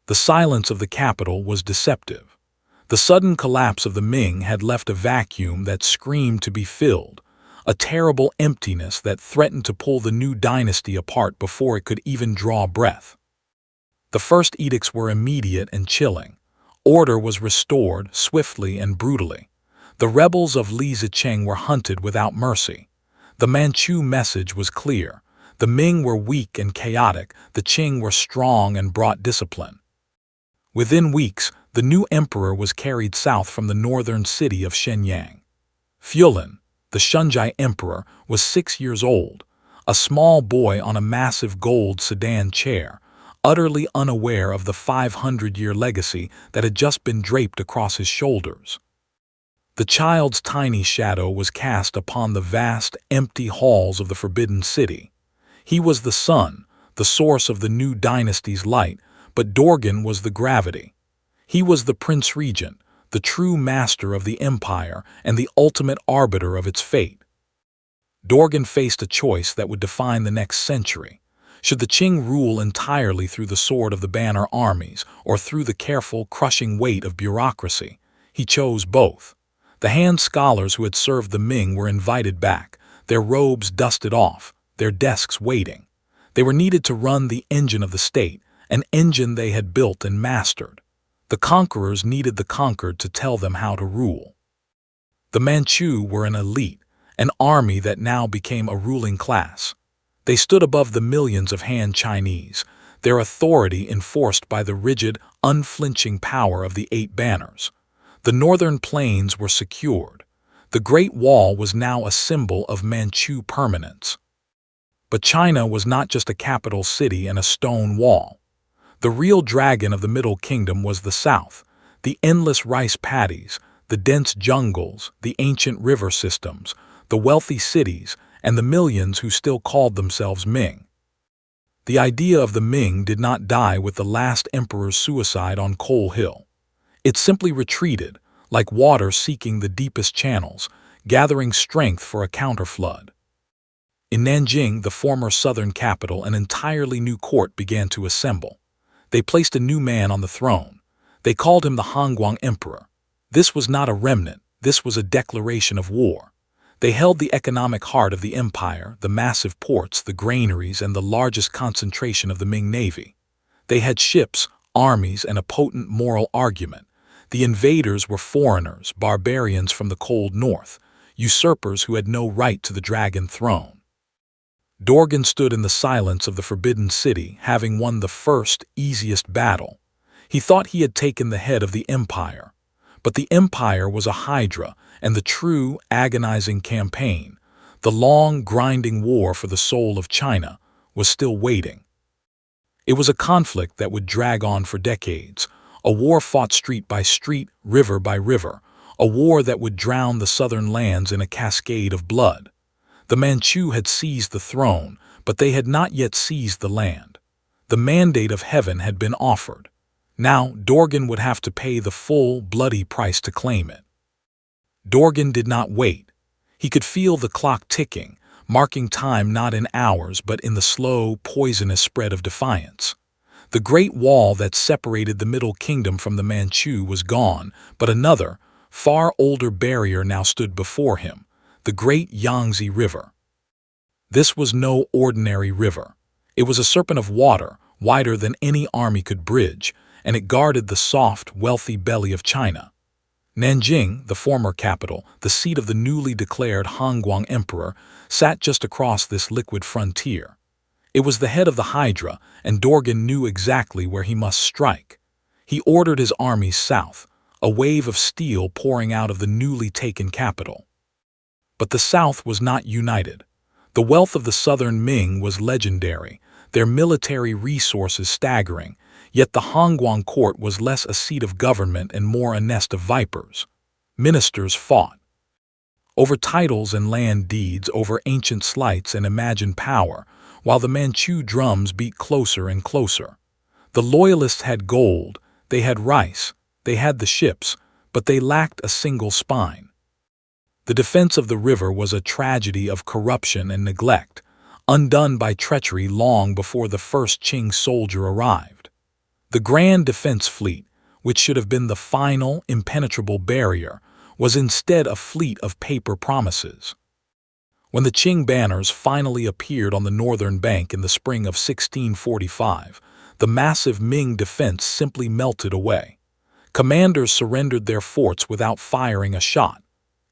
The silence of the capital was deceptive. The sudden collapse of the Ming had left a vacuum that screamed to be filled, a terrible emptiness that threatened to pull the new dynasty apart before it could even draw breath. The first edicts were immediate and chilling. Order was restored swiftly and brutally. The rebels of Li Zicheng were hunted without mercy. The Manchu message was clear. The Ming were weak and chaotic, the Qing were strong and brought discipline. Within weeks, the new emperor was carried south from the northern city of Shenyang. Fulin, the Shunjai emperor, was 6 years old, a small boy on a massive gold sedan chair, utterly unaware of the 500-year legacy that had just been draped across his shoulders. The child's tiny shadow was cast upon the vast, empty halls of the Forbidden City. He was the sun, the source of the new dynasty's light, but Dorgan was the gravity. He was the Prince Regent, the true master of the empire and the ultimate arbiter of its fate. Dorgan faced a choice that would define the next century. Should the Qing rule entirely through the sword of the banner armies or through the careful, crushing weight of bureaucracy? He chose both. The Han scholars who had served the Ming were invited back, their robes dusted off, their desks waiting. They were needed to run the engine of the state, an engine they had built and mastered. The conquerors needed the conquered to tell them how to rule. The Manchu were an elite, an army that now became a ruling class. They stood above the millions of Han Chinese, their authority enforced by the rigid, unflinching power of the 8 banners. The northern plains were secured. The Great Wall was now a symbol of Manchu permanence. But China was not just a capital city and a stone wall. The real dragon of the Middle Kingdom was the south, the endless rice paddies, the dense jungles, the ancient river systems, the wealthy cities, and the millions who still called themselves Ming. The idea of the Ming did not die with the last emperor's suicide on Coal Hill. It simply retreated, like water seeking the deepest channels, gathering strength for a counterflood. In Nanjing, the former southern capital, an entirely new court began to assemble. They placed a new man on the throne. They called him the Hongguang Emperor. This was not a remnant, this was a declaration of war. They held the economic heart of the empire, the massive ports, the granaries, and the largest concentration of the Ming Navy. They had ships, armies, and a potent moral argument. The invaders were foreigners, barbarians from the cold north, usurpers who had no right to the dragon throne. Dorgan stood in the silence of the Forbidden City, having won the first, easiest battle. He thought he had taken the head of the empire. But the empire was a hydra, and the true, agonizing campaign, the long, grinding war for the soul of China, was still waiting. It was a conflict that would drag on for decades, a war fought street by street, river by river, a war that would drown the southern lands in a cascade of blood. The Manchu had seized the throne, but they had not yet seized the land. The mandate of heaven had been offered. Now Dorgan would have to pay the full, bloody price to claim it. Dorgan did not wait. He could feel the clock ticking, marking time not in hours but in the slow, poisonous spread of defiance. The Great Wall that separated the Middle Kingdom from the Manchu was gone, but another, far older barrier now stood before him, the great Yangtze River. This was no ordinary river. It was a serpent of water, wider than any army could bridge, and it guarded the soft, wealthy belly of China. Nanjing, the former capital, the seat of the newly declared Hongguang Emperor, sat just across this liquid frontier. It was the head of the Hydra, and Dorgan knew exactly where he must strike. He ordered his armies south, a wave of steel pouring out of the newly taken capital. But the south was not united. The wealth of the southern Ming was legendary, their military resources staggering, yet the Hongguang court was less a seat of government and more a nest of vipers. Ministers fought over titles and land deeds, over ancient slights and imagined power, while the Manchu drums beat closer and closer. The loyalists had gold, they had rice, they had the ships, but they lacked a single spine. The defense of the river was a tragedy of corruption and neglect, undone by treachery long before the first Qing soldier arrived. The Grand Defense Fleet, which should have been the final, impenetrable barrier, was instead a fleet of paper promises. When the Qing banners finally appeared on the northern bank in the spring of 1645, the massive Ming defense simply melted away. Commanders surrendered their forts without firing a shot.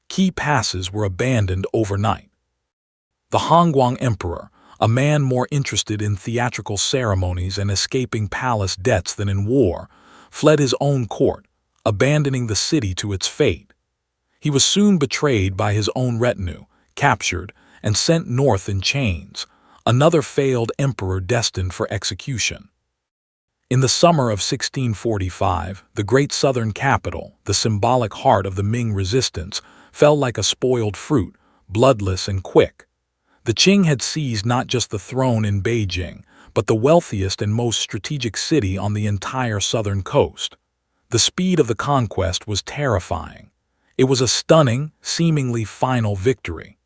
Key passes were abandoned overnight. The Hongguang Emperor, a man more interested in theatrical ceremonies and escaping palace debts than in war, fled his own court, abandoning the city to its fate. He was soon betrayed by his own retinue, captured, and sent north in chains, another failed emperor destined for execution. In the summer of 1645, the great southern capital, the symbolic heart of the Ming resistance, fell like a spoiled fruit, bloodless and quick. The Qing had seized not just the throne in Beijing, but the wealthiest and most strategic city on the entire southern coast. The speed of the conquest was terrifying. It was a stunning, seemingly final victory.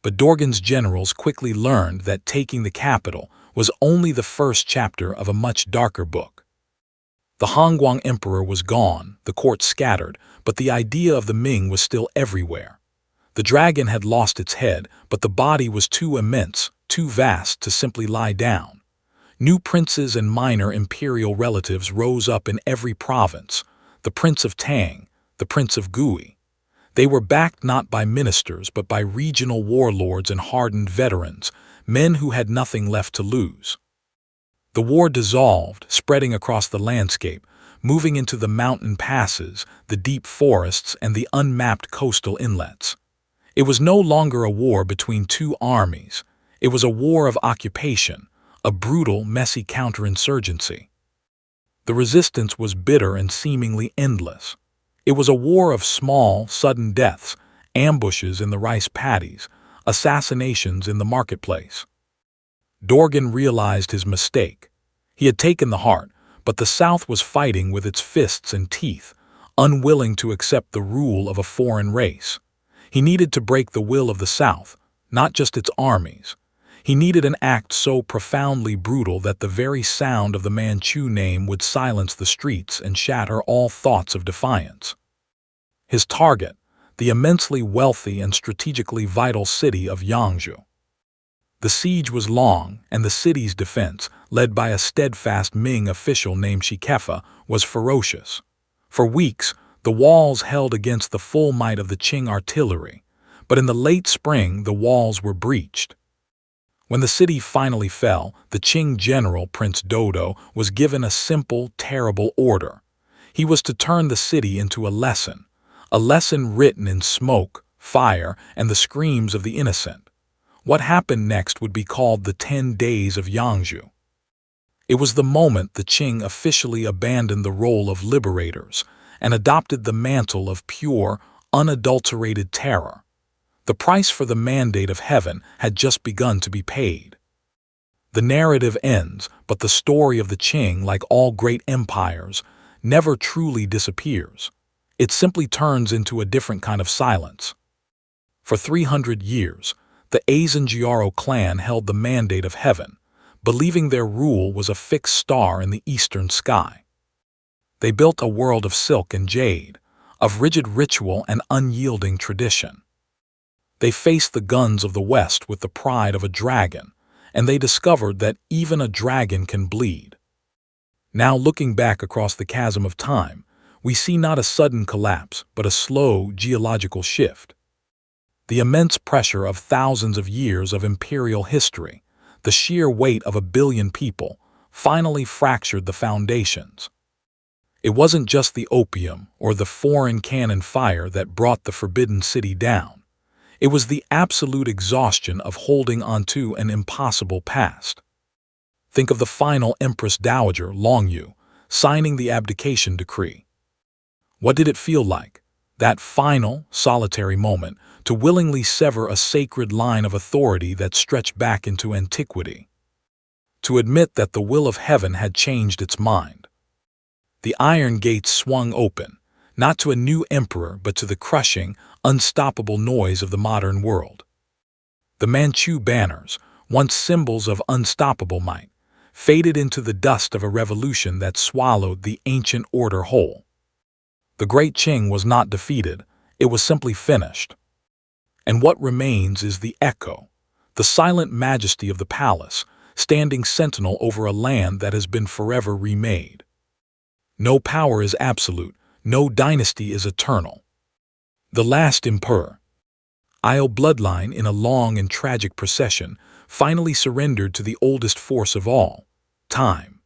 But Dorgan's generals quickly learned that taking the capital was only the first chapter of a much darker book. The Hongguang emperor was gone, the court scattered, but the idea of the Ming was still everywhere. The dragon had lost its head, but the body was too immense, too vast to simply lie down. New princes and minor imperial relatives rose up in every province, the Prince of Tang, the Prince of Gui. They were backed not by ministers but by regional warlords and hardened veterans, men who had nothing left to lose. The war dissolved, spreading across the landscape, moving into the mountain passes, the deep forests, and the unmapped coastal inlets. It was no longer a war between two armies. It was a war of occupation, a brutal, messy counterinsurgency. The resistance was bitter and seemingly endless. It was a war of small, sudden deaths, ambushes in the rice paddies, assassinations in the marketplace. Dorgan realized his mistake. He had taken the heart, but the South was fighting with its fists and teeth, unwilling to accept the rule of a foreign race. He needed to break the will of the South, not just its armies. He needed an act so profoundly brutal that the very sound of the Manchu name would silence the streets and shatter all thoughts of defiance. His target, the immensely wealthy and strategically vital city of Yongzheng. The siege was long, and the city's defense, led by a steadfast Ming official named Cixi, was ferocious. For weeks, the walls held against the full might of the Qing artillery, but in the late spring the walls were breached. When the city finally fell, the Qing general, Prince Dodo, was given a simple, terrible order. He was to turn the city into a lesson written in smoke, fire, and the screams of the innocent. What happened next would be called the 10 Days of Yongzheng. It was the moment the Qing officially abandoned the role of liberators and adopted the mantle of pure, unadulterated terror. The price for the mandate of heaven had just begun to be paid. The narrative ends, but the story of the Qing, like all great empires, never truly disappears. It simply turns into a different kind of silence. For 300 years, the Azangiaro clan held the mandate of heaven, believing their rule was a fixed star in the eastern sky. They built a world of silk and jade, of rigid ritual and unyielding tradition. They faced the guns of the West with the pride of a dragon, and they discovered that even a dragon can bleed. Now, looking back across the chasm of time, we see not a sudden collapse, but a slow geological shift. The immense pressure of thousands of years of imperial history, the sheer weight of 1 billion people, finally fractured the foundations. It wasn't just the opium or the foreign cannon fire that brought the Forbidden City down. It was the absolute exhaustion of holding onto an impossible past. Think of the final Empress Dowager, Longyu, signing the abdication decree. What did it feel like, that final, solitary moment, to willingly sever a sacred line of authority that stretched back into antiquity? To admit that the will of heaven had changed its mind. The iron gates swung open, not to a new emperor but to the crushing, unstoppable noise of the modern world. The Manchu banners, once symbols of unstoppable might, faded into the dust of a revolution that swallowed the ancient order whole. The great Qing was not defeated, it was simply finished. And what remains is the echo, the silent majesty of the palace, standing sentinel over a land that has been forever remade. No power is absolute, no dynasty is eternal. The last emperor, Bloodline, in a long and tragic procession, finally surrendered to the oldest force of all, time.